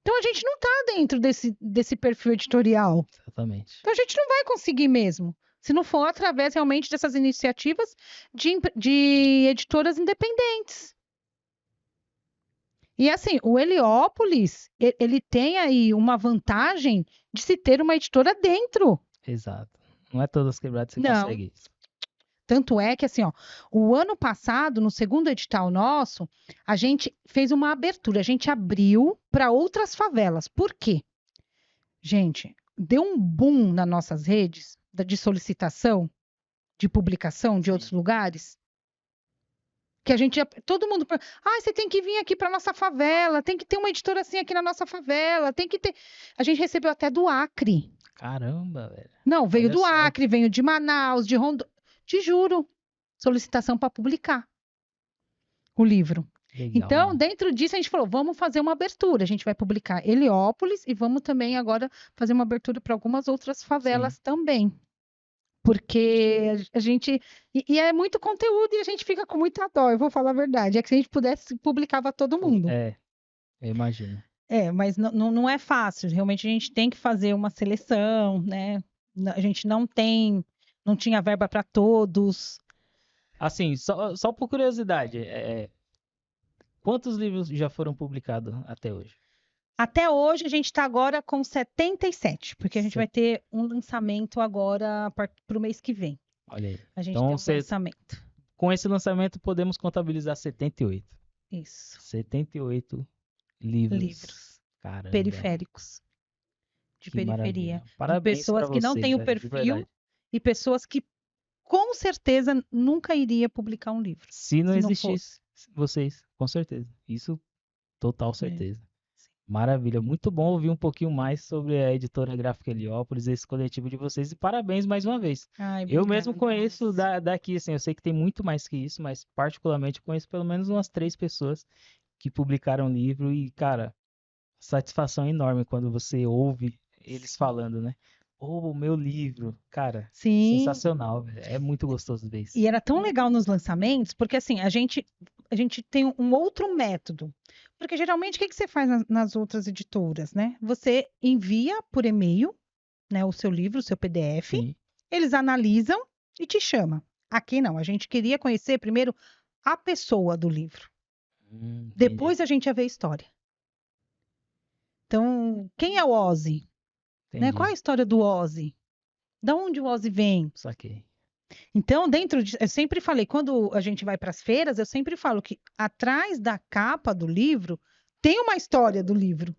Então a gente não está dentro desse perfil editorial. Exatamente. Então a gente não vai conseguir mesmo. Se não for através realmente dessas iniciativas de editoras independentes. E assim, o Heliópolis, ele tem aí uma vantagem de se ter uma editora dentro. Exato. Não é todas quebradas que você Não. consegue isso. Tanto é que, assim, ó, o ano passado, no segundo edital nosso, a gente fez uma abertura, a gente abriu para outras favelas. Por quê? Gente, deu um boom nas nossas redes de solicitação, de publicação de outros lugares. Que a gente, todo mundo, você tem que vir aqui para nossa favela, tem que ter uma editora assim aqui na nossa favela, tem que ter. A gente recebeu até do Acre. Caramba, velho. Não, veio Olha do só. Acre, veio de Manaus, de Rondônia. Te juro, solicitação para publicar o livro. Legal, Então, mano. dentro disso, a gente falou, vamos fazer uma abertura. A gente vai publicar Heliópolis e vamos também agora fazer uma abertura para algumas outras favelas também. Porque a gente. E é muito conteúdo e a gente fica com muita dó, eu vou falar a verdade. É que se a gente pudesse, publicava todo mundo. Eu imagino. Mas não é fácil. Realmente a gente tem que fazer uma seleção, né? A gente não tinha verba para todos. Assim, só por curiosidade, quantos livros já foram publicados até hoje? Até hoje a gente está agora com 77, porque a gente vai ter um lançamento agora para o mês que vem. Olha aí. A gente Então, tem um lançamento. Com esse lançamento, podemos contabilizar 78. Isso. 78 livros. Caramba. Periféricos. De Que periferia. maravilha. Parabéns De pessoas pra que não vocês, têm o de perfil verdade. e pessoas que com certeza nunca iria publicar um livro. Se não não existisse vocês, com certeza. Isso, total certeza. Maravilha, muito bom ouvir um pouquinho mais sobre a editora gráfica Heliópolis, esse coletivo de vocês, e parabéns mais uma vez. Ai, Eu mesmo obrigada. conheço daqui, assim, eu sei que tem muito mais que isso, mas particularmente conheço pelo menos umas 3 pessoas que publicaram livro e, cara, satisfação enorme quando você ouve eles falando, né? O meu livro, cara, Sim. sensacional, velho. É muito gostoso ver isso. E era tão legal nos lançamentos, porque assim, a gente tem um outro método. Porque geralmente o que você faz nas outras editoras, né? Você envia por e-mail, né, o seu livro, o seu PDF, Sim. eles analisam e te chamam. Aqui não, a gente queria conhecer primeiro a pessoa do livro. Depois a gente ia ver a história. Então, quem é o Ozzy? Né? Qual é a história do Ozzy? Da onde o Ozzy vem? Saquei. Então, eu sempre falei, quando a gente vai para as feiras, eu sempre falo que atrás da capa do livro tem uma história do livro.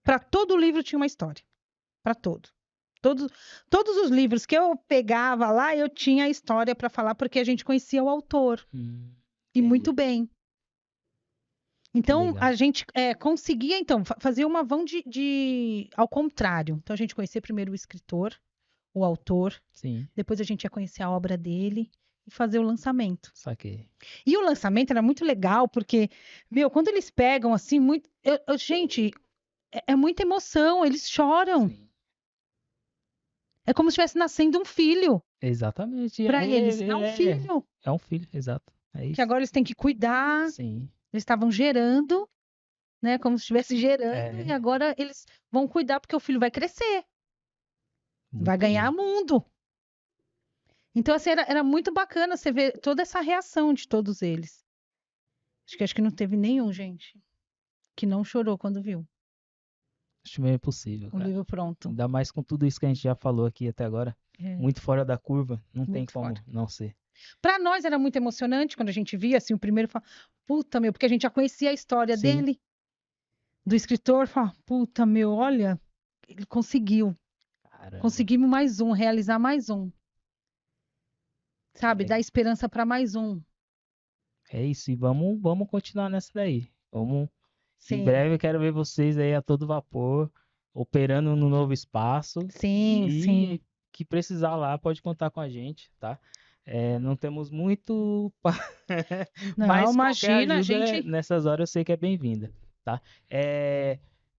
Para todo livro tinha uma história. Para todo. Todos os livros que eu pegava lá, eu tinha a história para falar, porque a gente conhecia o autor. E muito bem. Então, a gente conseguia, então, fazer uma vão ao contrário. Então, a gente conhecia primeiro o escritor, o autor. Sim. Depois a gente ia conhecer a obra dele e fazer o lançamento. Saquei. E o lançamento era muito legal, porque, quando eles pegam assim, muito. Gente, é muita emoção, eles choram. Sim. É como se estivesse nascendo um filho. Exatamente. Para eles, é um filho. É um filho, exato. É isso. Que agora eles têm que cuidar. Sim. Eles estavam gerando, né? Como se estivesse gerando, e agora eles vão cuidar porque o filho vai crescer. Vai ganhar mundo. Então, assim, era muito bacana você ver toda essa reação de todos eles. Acho que não teve nenhum, gente, que não chorou quando viu. Acho meio impossível, cara. O livro pronto. Ainda mais com tudo isso que a gente já falou aqui até agora. Muito fora da curva. Não tem como não ser. Para nós era muito emocionante quando a gente via, assim, o primeiro falar, puta, porque a gente já conhecia a história dele, do escritor, fala, puta, olha, ele conseguiu. Caramba. Conseguimos mais um, realizar mais um. Sabe? É. Dar esperança para mais um. É isso, e vamos continuar nessa daí. Em Sim, breve eu quero ver vocês aí a todo vapor, operando no novo espaço. sim, sim. E que precisar lá, pode contar com a gente, tá? Não temos muito, Não, mas qualquer imagina, a ajuda gente nessas horas eu sei que é bem-vinda, tá?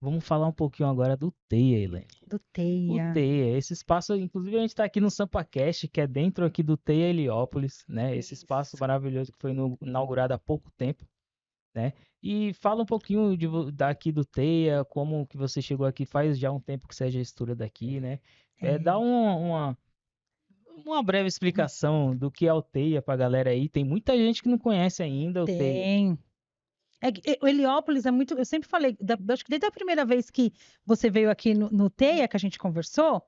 Vamos falar um pouquinho agora do TEIA, Elaine. do O TEIA. TEIA, esse espaço, inclusive a gente está aqui no SampaCast, que é dentro aqui do TEIA Heliópolis, né? Esse espaço Isso. maravilhoso que foi inaugurado há pouco tempo, né? E fala um pouquinho daqui do TEIA, como que você chegou aqui, faz já um tempo que você é gestora daqui, né? Dá É. uma breve explicação do que é o TEIA pra galera aí. Tem muita gente que não conhece ainda o TEIA. Tem. O Heliópolis é muito. Eu sempre falei, acho que desde a primeira vez que você veio aqui no TEIA, que a gente conversou,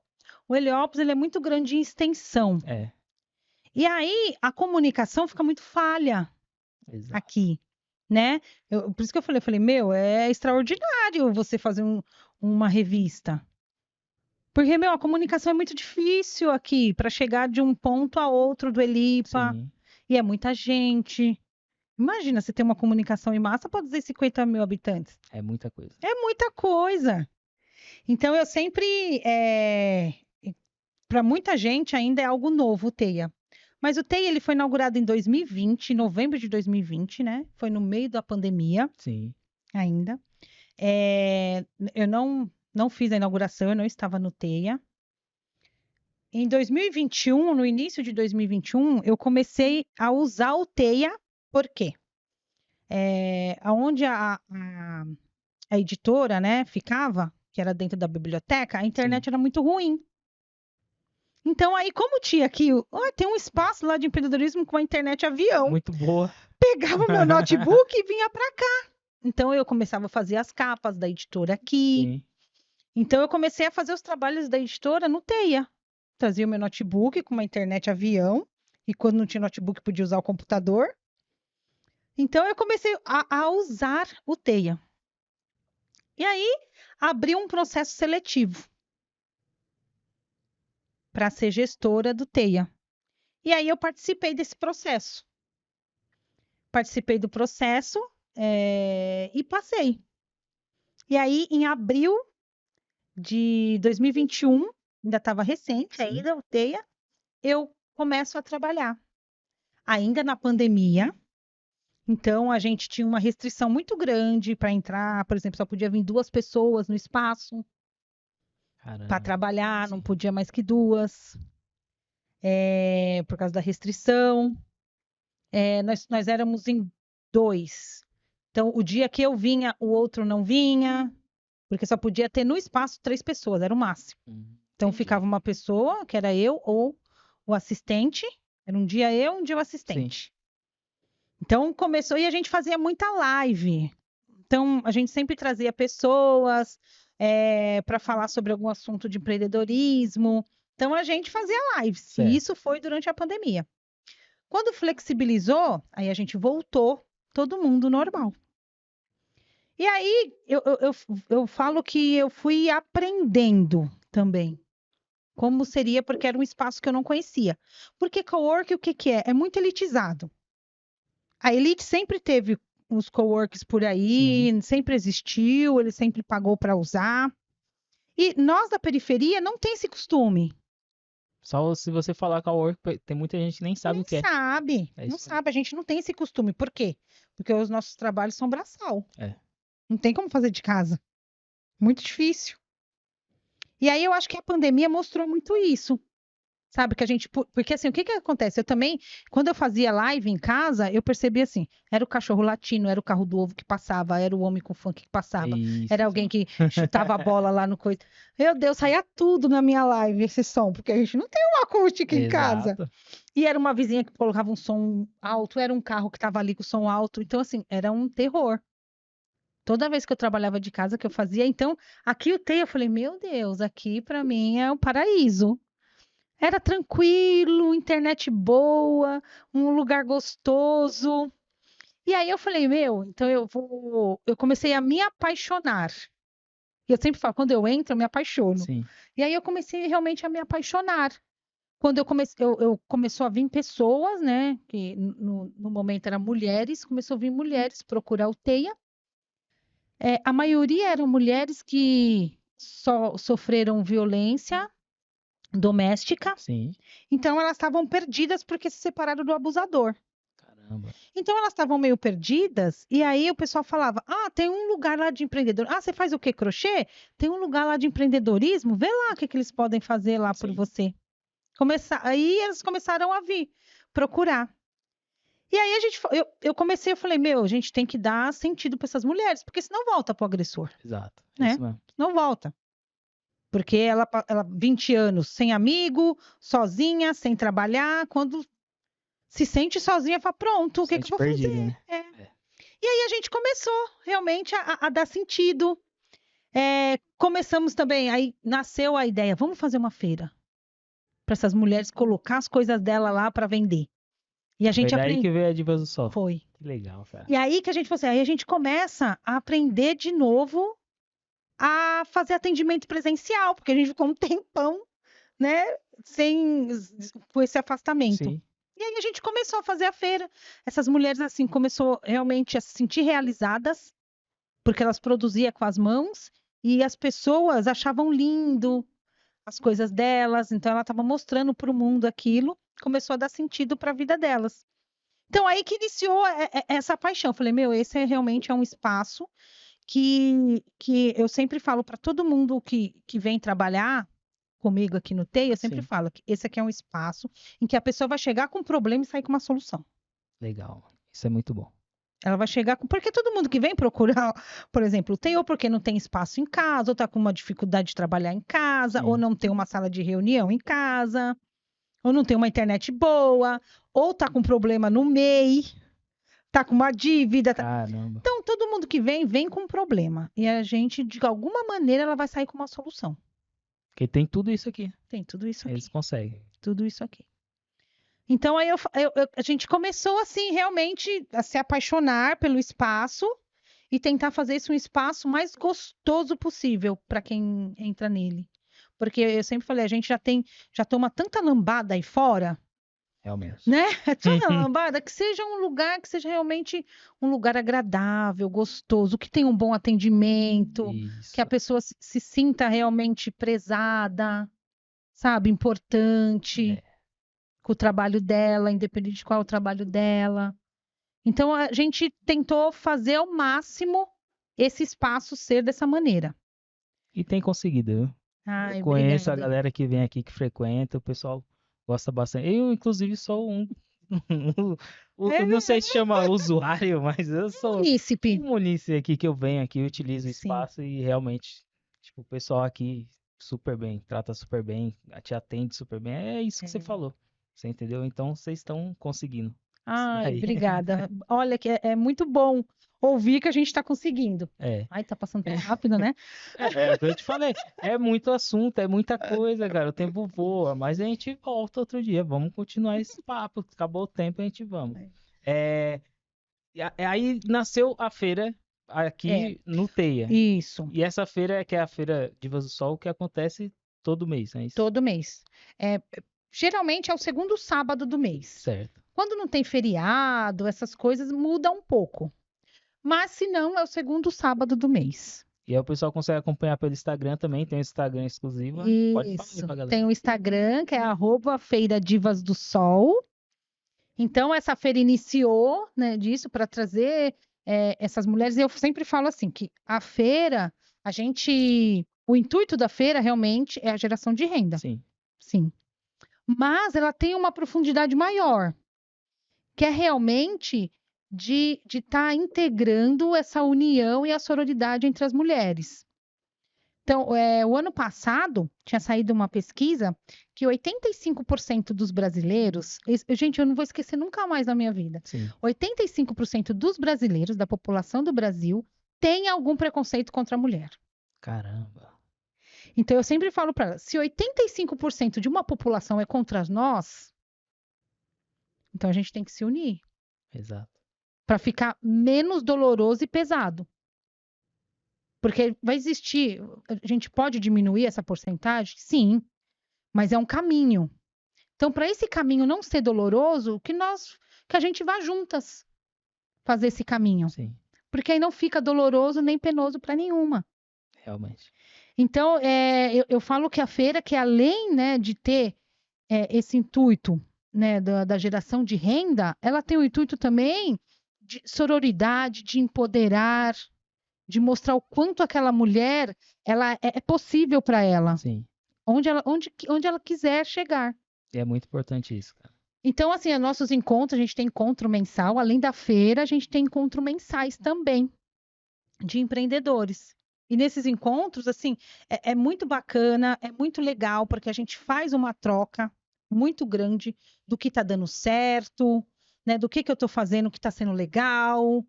o Heliópolis ele é muito grande em extensão. É, E aí a comunicação fica muito falha exato. aqui, né? Por isso que eu falei, meu, é extraordinário você fazer uma revista. Porque, meu, a comunicação é muito difícil aqui para chegar de um ponto a outro do Elipa, Sim, e é muita gente. Imagina você ter uma comunicação em massa para 250 mil habitantes. é muita coisa. É muita coisa. Então, eu sempre. Para muita gente ainda é algo novo o TEIA. Mas o TEIA ele foi inaugurado em 2020, em novembro de 2020, né? Foi no meio da pandemia Sim, ainda. Eu não fiz a inauguração, eu não estava no TEIA. Em 2021, no início de 2021, eu comecei a usar o TEIA, por quê? Onde a editora, né, ficava, que era dentro da biblioteca, a sim. internet era muito ruim. Então, aí, como tinha aqui, tem um espaço lá de empreendedorismo com a internet avião, Muito boa. pegava meu notebook e vinha para cá. Então, eu começava a fazer as capas da editora aqui. Sim. Então, eu comecei a fazer os trabalhos da editora no TEIA. Trazia o meu notebook com uma internet avião, e quando não tinha notebook, podia usar o computador. Então, eu comecei a usar o TEIA. E aí, abri um processo seletivo para ser gestora do TEIA. E aí, eu participei desse processo. Participei do processo, e passei. E aí, em abril de 2021, ainda estava recente, Sim. ainda o TEIA, eu começo a trabalhar. Ainda na pandemia, então a gente tinha uma restrição muito grande para entrar, por exemplo, só podia vir 2 pessoas no espaço para Caramba. trabalhar, não Sim. podia mais que 2, por causa da restrição. Nós éramos em 2. Então, o dia que eu vinha, o outro não vinha, porque só podia ter no espaço 3 pessoas, era o máximo. Então, Entendi. ficava uma pessoa, que era eu, ou o assistente. Era um dia eu, um dia o Sim. assistente. Então, começou e a gente fazia muita live. Então, a gente sempre trazia pessoas para falar sobre algum assunto de empreendedorismo. Então, a gente fazia lives. E Certo. isso foi durante a pandemia. Quando flexibilizou, aí a gente voltou, todo mundo normal. E aí, eu falo que eu fui aprendendo também. Como seria, porque era um espaço que eu não conhecia. Porque cowork, o que que é? É muito elitizado. A Elite sempre teve os coworks por Sim. aí, sempre existiu, ele sempre pagou para usar. E nós da periferia não tem esse costume. Só se você falar com a Work, tem muita gente que nem sabe Nem o que é. sabe, É não isso mesmo. sabe, a gente não tem esse costume. Por quê? Porque os nossos trabalhos são braçal. É. Não tem como fazer de casa. Muito difícil. E aí eu acho que a pandemia mostrou muito isso. Sabe, que a gente. Porque assim, o que que acontece? Eu também, quando eu fazia live em casa, eu percebi assim: era o cachorro latino, era o carro do ovo que passava, era o homem com funk que É passava, isso. era alguém que chutava a bola lá no coisa. Meu Deus, saía tudo na minha live, esse som, porque a gente não tem uma acústica em casa. Exato. E era uma vizinha que colocava um som alto, era um carro que estava ali com som alto. Então, assim, era um terror. Toda vez que eu trabalhava de casa, que eu fazia. Então, aqui eu falei: meu Deus, aqui para mim é um paraíso. Era tranquilo, internet boa, um lugar gostoso. E aí eu falei, meu, então eu comecei a me apaixonar. E eu sempre falo, quando eu entro, eu me apaixono. Sim. E aí eu comecei realmente a me apaixonar. Quando eu começou a vir pessoas, né? Que no momento eram mulheres, começou a vir mulheres procurar o TEIA. A maioria eram mulheres que só sofreram violência doméstica, Sim. então elas estavam perdidas porque se separaram do abusador. Caramba. Então elas estavam meio perdidas, e aí o pessoal falava: Ah, tem um lugar lá de empreendedor. Ah, você faz o quê? Crochê? Tem um lugar lá de empreendedorismo? Vê lá o que eles podem fazer lá por Sim. você. Aí eles começaram a vir procurar. E aí eu comecei, eu falei, a gente tem que dar sentido para essas mulheres, porque senão volta pro agressor, Exato. É né? isso mesmo. Não volta. Porque ela 20 anos sem amigo, sozinha, sem trabalhar, quando se sente sozinha, fala, pronto, o que eu Sente vou perdido, fazer? né? E aí a gente começou realmente a dar sentido. Começamos também, aí nasceu a ideia, vamos fazer uma feira para essas mulheres colocar as coisas dela lá para vender. E a Foi gente daí que aprendeu. veio a Divas do Sol. Foi. Que legal, cara. E aí que a gente falou assim, aí a gente começa a aprender de novo a fazer atendimento presencial, porque a gente ficou um tempão, né, com esse afastamento. Sim. E aí a gente começou a fazer a feira. Essas mulheres, assim, começou realmente a se sentir realizadas, porque elas produziam com as mãos e as pessoas achavam lindo as coisas delas, então ela estava mostrando para o mundo aquilo, começou a dar sentido para a vida delas. Então aí que iniciou essa paixão. Eu falei, esse realmente é um espaço que eu sempre falo para todo mundo que vem trabalhar comigo aqui no TEI, eu sempre Sim. falo que esse aqui é um espaço em que a pessoa vai chegar com um problema e sair com uma solução. Legal. Isso é muito bom. Ela vai chegar com. Porque todo mundo que vem procurar, por exemplo, tem ou porque não tem espaço em casa, ou está com uma dificuldade de trabalhar em casa, Sim. ou não tem uma sala de reunião em casa, ou não tem uma internet boa, ou está com problema no MEI, está com uma dívida. Caramba. Então, todo mundo que vem com um problema. E a gente, de alguma maneira, ela vai sair com uma solução. Porque tem tudo isso aqui. Tem tudo isso aqui. Eles conseguem. Tudo isso aqui. Então, aí a gente começou, assim, realmente a se apaixonar pelo espaço e tentar fazer isso um espaço mais gostoso possível para quem entra nele. Porque eu sempre falei, a gente já toma tanta lambada aí fora, Realmente. né? Tanta lambada, que seja um lugar que seja realmente um lugar agradável, gostoso, que tenha um bom atendimento, Isso. que a pessoa se sinta realmente prezada, sabe, importante com o trabalho dela, independente de qual é o trabalho dela. Então a gente tentou fazer ao máximo esse espaço ser dessa maneira. E tem conseguido, viu? Ai, Eu conheço a obrigada. galera que vem aqui, que frequenta, o pessoal gosta bastante. Eu, inclusive, sou eu não sei se chama usuário, mas eu sou Munícipe. um munícipe aqui que eu venho aqui, utilizo o Sim. espaço e realmente, tipo, o pessoal aqui super bem, trata super bem, te atende super bem. É isso que você falou. Você entendeu? Então vocês estão conseguindo. Ai, Aí. obrigada. Olha que é muito bom ouvir que a gente está conseguindo. É. Ai, tá passando tão rápido, né? É o que eu te falei. É muito assunto, é muita coisa, cara. O tempo voa, mas a gente volta outro dia. Vamos continuar esse papo. Acabou o tempo, a gente vamos. Aí nasceu a feira aqui no Teia. Isso, E essa feira que é a Feira Divas do Sol, que acontece todo mês, não é isso? todo mês. Geralmente é o segundo sábado do mês. Certo. Quando não tem feriado, essas coisas mudam um pouco. Mas se não, é o segundo sábado do mês. E aí o pessoal consegue acompanhar pelo Instagram também, tem um Instagram exclusivo. Pode falar aí Isso. pra galera. Tem o Instagram, que é @Feira Divas do Sol. Então, essa feira iniciou, né, disso para trazer essas mulheres. Eu sempre falo assim, que a feira, o intuito da feira realmente é a geração de renda. Sim. Sim. Mas ela tem uma profundidade maior, que é realmente de estar integrando essa união e a sororidade entre as mulheres. Então, o ano passado, tinha saído uma pesquisa que 85% dos brasileiros, gente, eu não vou esquecer nunca mais na minha vida, Sim. 85% dos brasileiros, da população do Brasil, tem algum preconceito contra a mulher. Caramba. Então, eu sempre falo para ela, se 85% de uma população é contra nós, então a gente tem que se unir. Exato. Para ficar menos doloroso e pesado. Porque vai existir, a gente pode diminuir essa porcentagem? Sim, mas é um caminho. Então, para esse caminho não ser doloroso, que a gente vá juntas fazer esse caminho. Sim, Porque aí não fica doloroso nem penoso para nenhuma. realmente. Então, eu falo que a feira, que além, né, de ter esse intuito, né, da geração de renda, ela tem o intuito também de sororidade, de empoderar, de mostrar o quanto aquela mulher ela é possível para ela, Sim. onde ela quiser chegar. E é muito importante isso, cara. Então, assim, nossos encontros, a gente tem encontro mensal, além da feira, a gente tem encontros mensais também de empreendedores. E nesses encontros, assim, é muito bacana, é muito legal, porque a gente faz uma troca muito grande do que está dando certo, né? Do que eu estou fazendo que está sendo legal,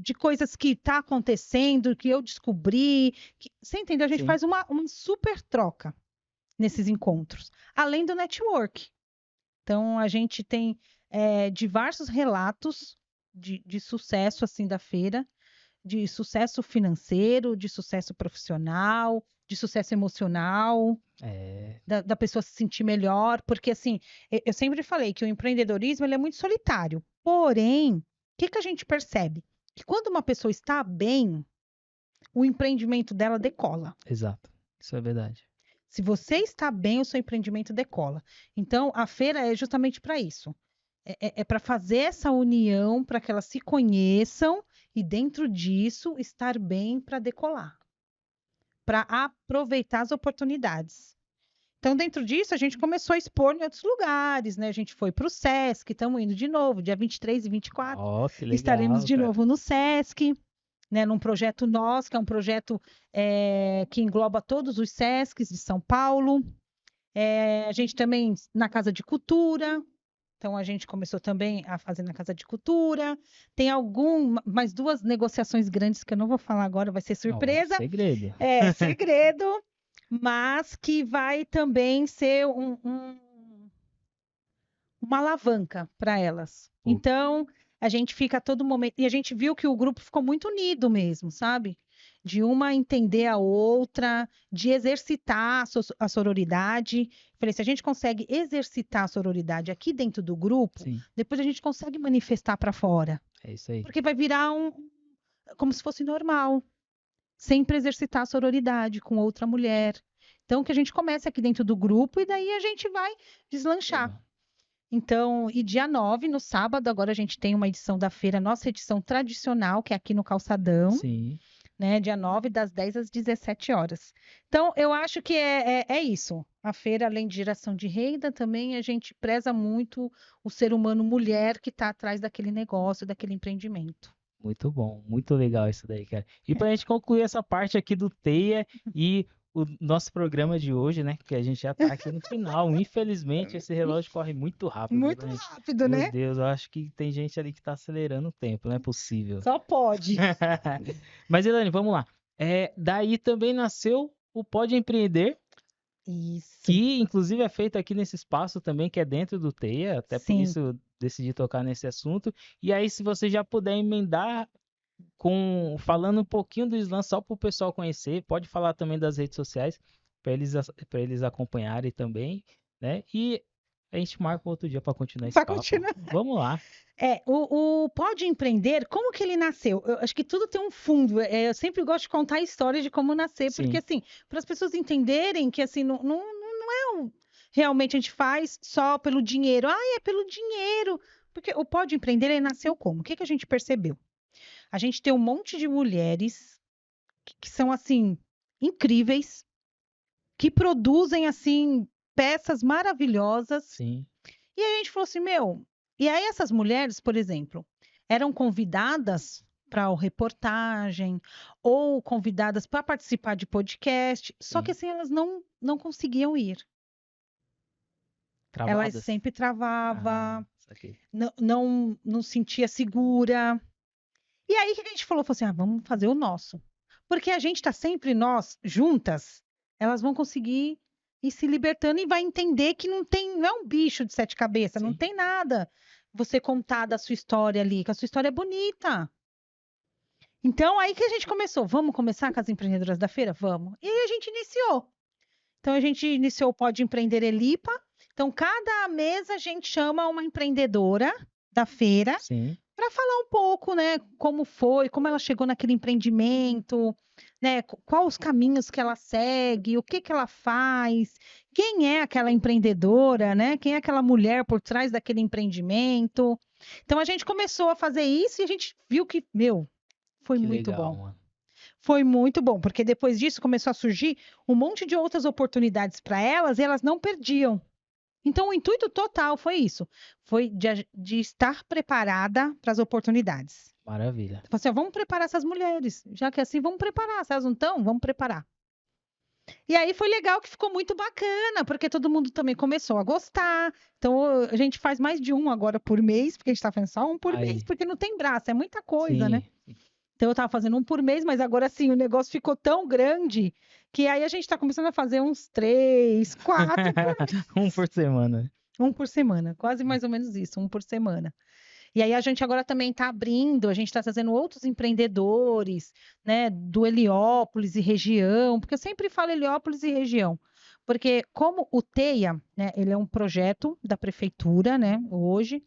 de coisas que está acontecendo, que eu descobri. Você entendeu? A gente Sim. faz uma super troca nesses encontros, além do network. Então, a gente tem diversos relatos de sucesso assim da feira, de sucesso financeiro, de sucesso profissional, de sucesso emocional, da pessoa se sentir melhor, porque assim, eu sempre falei que o empreendedorismo ele é muito solitário. Porém, o que a gente percebe? Que quando uma pessoa está bem, o empreendimento dela decola. Exato. Isso é verdade. Se você está bem, o seu empreendimento decola. Então, a feira é justamente para isso. É para fazer essa união, para que elas se conheçam e, dentro disso, estar bem para decolar, para aproveitar as oportunidades. Então, dentro disso, a gente começou a expor em outros lugares, né? A gente foi para o Sesc, estamos indo de novo, dia 23 e 24. Ó, que Estaremos legal, de cara. novo no Sesc, né? Num projeto nosso, que é um projeto que engloba todos os Sescs de São Paulo. A gente também na Casa de Cultura. Então, a gente começou também a fazer na Casa de Cultura. Tem mais duas negociações grandes que eu não vou falar agora, vai ser Ó, surpresa. segredo. É, segredo, mas que vai também ser uma alavanca para elas. Então, a gente fica a todo momento. E a gente viu que o grupo ficou muito unido mesmo, sabe? De uma entender a outra, de exercitar a sororidade. Falei, se a gente consegue exercitar a sororidade aqui dentro do grupo, Sim, depois a gente consegue manifestar para fora. é isso aí. Porque vai virar como se fosse normal. Sempre exercitar a sororidade com outra mulher. Então, que a gente comece aqui dentro do grupo e daí a gente vai deslanchar. Legal. Então, e dia 9, no sábado, agora a gente tem uma edição da feira, nossa edição tradicional, que é aqui no Calçadão, Sim, né? Dia 9, das 10 às 17 horas. Então, eu acho que é isso. A feira, além de geração de renda, também a gente preza muito o ser humano mulher que está atrás daquele negócio, daquele empreendimento. muito bom. Muito legal isso daí, cara. E pra gente concluir essa parte aqui do TEIA e o nosso programa de hoje, né? Que a gente já tá aqui no final. Infelizmente, esse relógio corre muito rápido, Muito né? rápido, Meu né? Deus, eu acho que tem gente ali que tá acelerando o tempo, não é possível. Só pode. Mas, Elane, vamos lá. Daí também nasceu o Pode Empreender, Isso. que inclusive é feito aqui nesse espaço também, que é dentro do TEIA, até por Sim. isso eu decidi tocar nesse assunto. E aí, se você já puder emendar falando um pouquinho do Slam, só para o pessoal conhecer, pode falar também das redes sociais, para eles acompanharem também, né? E a gente marca outro dia para continuar esse Pra papo. continuar. Vamos lá. O Pode Empreender, como que ele nasceu? Eu acho que tudo tem um fundo. Eu sempre gosto de contar a história de como nascer, Sim. porque assim, para as pessoas entenderem que assim, não realmente a gente faz só pelo dinheiro. Ah, é pelo dinheiro. Porque o Pode Empreender, ele nasceu como? O que a gente percebeu? A gente tem um monte de mulheres que são assim, incríveis, que produzem assim, peças maravilhosas. Sim. E aí a gente falou assim, e aí essas mulheres, por exemplo, eram convidadas para o reportagem ou convidadas para participar de podcast, só que assim elas não conseguiam ir. Elas Travadas? sempre travavam, Saquei. não sentia segura. E aí que a gente falou assim, vamos fazer o nosso. Porque a gente está sempre nós juntas, elas vão conseguir ir se libertando e vai entender que não é um bicho de sete cabeças, não Sim. tem nada você contar da sua história ali, que a sua história é bonita. Então, aí que a gente começou. Vamos começar com as empreendedoras da feira? Vamos. E aí a gente iniciou. Então, a gente iniciou o Pode Empreender Elipa. Então, cada mês a gente chama uma empreendedora da feira Sim, para falar um pouco, né, como foi, como ela chegou naquele empreendimento, né, quais os caminhos que ela segue, o que que ela faz, quem é aquela empreendedora, né, quem é aquela mulher por trás daquele empreendimento. Então a gente começou a fazer isso e a gente viu que, meu, foi que muito legal, bom. mano. Foi muito bom, porque depois disso começou a surgir um monte de outras oportunidades para elas e elas não perdiam. Então, o intuito total foi isso, foi de estar preparada para as oportunidades. Maravilha. Falei assim, ó, vamos preparar essas mulheres, já que é assim, vamos preparar. Se elas não estão, vamos preparar. E aí foi legal que ficou muito bacana, porque todo mundo também começou a gostar. Então, a gente faz mais de um agora por mês, porque a gente está fazendo só um por mês, Aí, porque não tem braço, é muita coisa, né? sim, Então, eu estava fazendo um por mês, mas agora sim, o negócio ficou tão grande que aí a gente está começando a fazer uns 3, 4 por um mês. por semana. Um por semana, quase mais ou menos isso, um por semana. E aí a gente agora também está abrindo, a gente está trazendo outros empreendedores, né, do Heliópolis e região, porque eu sempre falo Heliópolis e região, porque como o TEIA, né, ele é um projeto da prefeitura, né, hoje,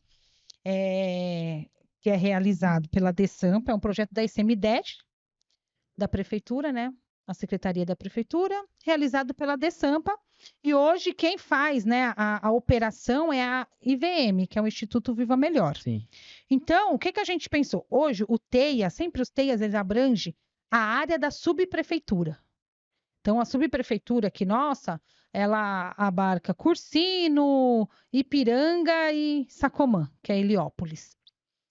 que é realizado pela DESAMPA, é um projeto da ICMDET, da prefeitura, né, a Secretaria da Prefeitura, realizado pela DESAMPA, e hoje quem faz, né, a operação é a IVM, que é o Instituto Viva Melhor. Sim, Então, o que que a gente pensou? Hoje, o TEIA, sempre os TEIAs, eles abrangem a área da subprefeitura. Então, a subprefeitura que, nossa, ela abarca Cursino, Ipiranga e Sacomã, que é Heliópolis.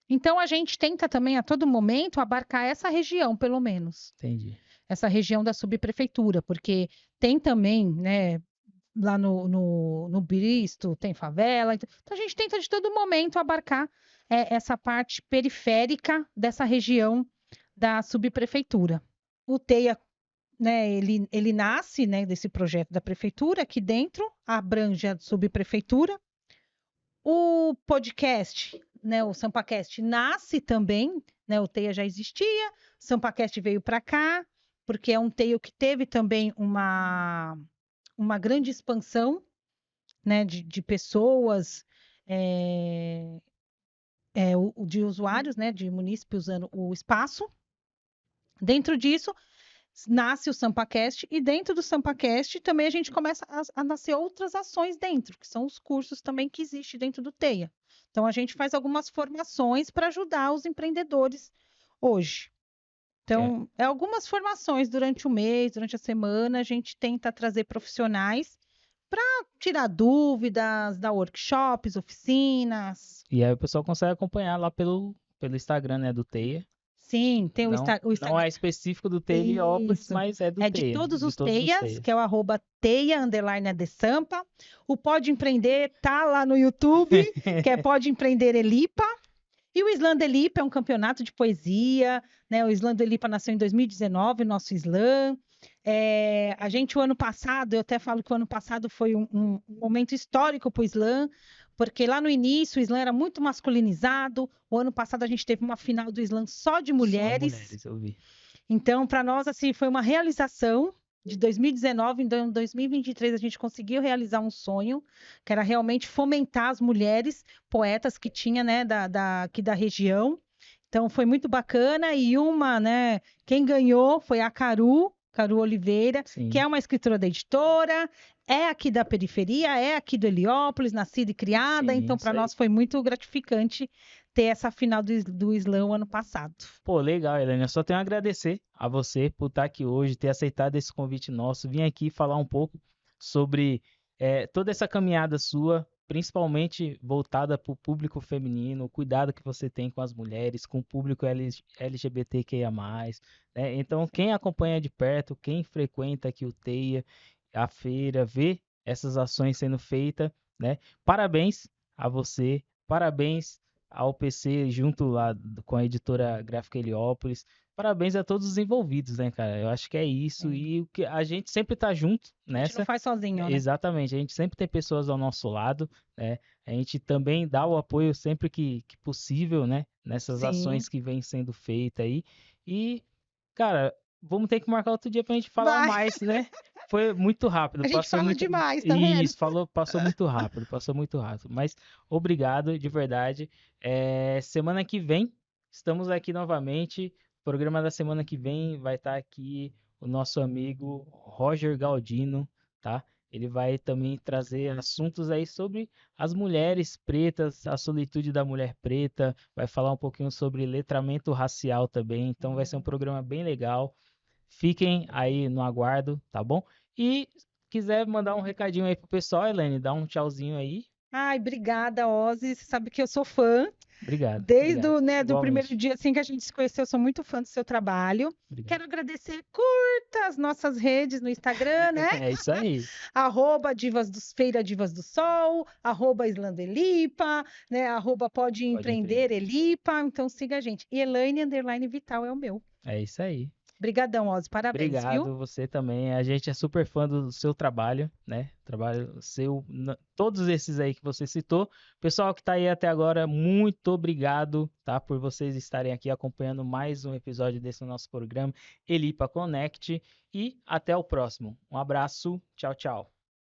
Então, a gente tenta também, a todo momento, abarcar essa região, pelo menos. entendi. Essa região da subprefeitura, porque tem também, né, lá no Bristo, tem favela. Então, a gente tenta de todo momento abarcar essa parte periférica dessa região da subprefeitura. O TEIA, né, ele nasce, né, desse projeto da prefeitura, aqui dentro, abrange a subprefeitura. O podcast, né, o SampaCast, nasce também, né, o TEIA já existia, o SampaCast veio para cá, porque é um TEIA que teve também uma grande expansão, né, de pessoas, de usuários, né, de munícipes usando o espaço. Dentro disso, nasce o SampaCast e dentro do SampaCast também a gente começa a nascer outras ações dentro, que são os cursos também que existem dentro do TEIA. Então, a gente faz algumas formações para ajudar os empreendedores hoje. É, Então, algumas formações durante o mês, durante a semana, a gente tenta trazer profissionais para tirar dúvidas, dar workshops, oficinas. e aí o pessoal consegue acompanhar lá pelo Instagram, né, do Teia. Sim, tem o, Não, o não Instagram. é específico do Teia Heliópolis, Isso. mas é do É de Teia, todos de os todos os Teias, que é Teias. o arroba Teia, underline de Sampa. O Pode Empreender tá lá no YouTube, que é Pode Empreender Elipa. E o Slam de Elipa é um campeonato de poesia, né? O Slam de Elipa nasceu em 2019, o nosso Slam. A gente, o ano passado, eu até falo que o ano passado foi um momento histórico para o Slam, porque lá no início o Slam era muito masculinizado. O ano passado a gente teve uma final do Slam só de Só mulheres. mulheres, eu vi. Então, para nós, assim, foi uma realização de 2019. Então, em 2023, a gente conseguiu realizar um sonho, que era realmente fomentar as mulheres poetas que tinha, né, aqui da região. Então, foi muito bacana. E uma, né, quem ganhou foi a Caru Oliveira, que Sim, é uma escritora da editora, é aqui da periferia, é aqui do Heliópolis, nascida e criada. sim, Então, isso para aí. nós foi muito gratificante ter essa final do Slam ano passado. Pô, legal, Helena. Eu só tenho a agradecer a você por estar aqui hoje, ter aceitado esse convite nosso, vir aqui falar um pouco sobre toda essa caminhada sua, principalmente voltada para o público feminino, o cuidado que você tem com as mulheres, com o público LGBTQIA+, né? Então, quem acompanha de perto, quem frequenta aqui o TEIA, a feira, vê essas ações sendo feitas, né? Parabéns a você, parabéns ao PC junto lá com a editora Gráfica Heliópolis. Parabéns a todos os envolvidos, né, cara? Eu acho que é isso. É. E o que a gente sempre tá junto A gente não nessa. faz sozinho, né? Exatamente, a gente sempre tem pessoas ao nosso lado, né? A gente também dá o apoio sempre que possível, né? nessas Sim. ações que vêm sendo feitas aí. E, cara, vamos ter que marcar outro dia pra gente falar Vai. mais, né? Foi muito rápido, A gente passou fala muito. demais, tá vendo? Isso, passou muito rápido, passou muito rápido. Mas obrigado, de verdade. Semana que vem, estamos aqui novamente. O programa da semana que vem vai estar aqui o nosso amigo Roger Galdino, tá? Ele vai também trazer assuntos aí sobre as mulheres pretas, a solitude da mulher preta, vai falar um pouquinho sobre letramento racial também, então vai ser um programa bem legal. Fiquem aí no aguardo, tá bom? E quiser mandar um recadinho aí pro pessoal, Elaine, dá um tchauzinho aí. Ai, obrigada, Ozzy. Você sabe que eu sou fã. Obrigado, Desde obrigado. do primeiro Igualmente. dia assim que a gente se conheceu, eu sou muito fã do seu trabalho. Obrigado. Quero agradecer, curta as nossas redes no Instagram, né? É isso aí. Divas dos Feira Divas do Sol, @Islandelipa, né? Pode Pode empreender empreender. Elipa. Então siga a gente. E Elaine_Vital é o meu. É isso aí. Obrigadão, Ozzy. Parabéns, viu? Obrigado, você também. A gente é super fã do seu trabalho, né? Trabalho seu, todos esses aí que você citou. Pessoal que está aí até agora, muito obrigado, tá? Por vocês estarem aqui acompanhando mais um episódio desse nosso programa Elipa Connect. E até o próximo. Um abraço. Tchau, tchau.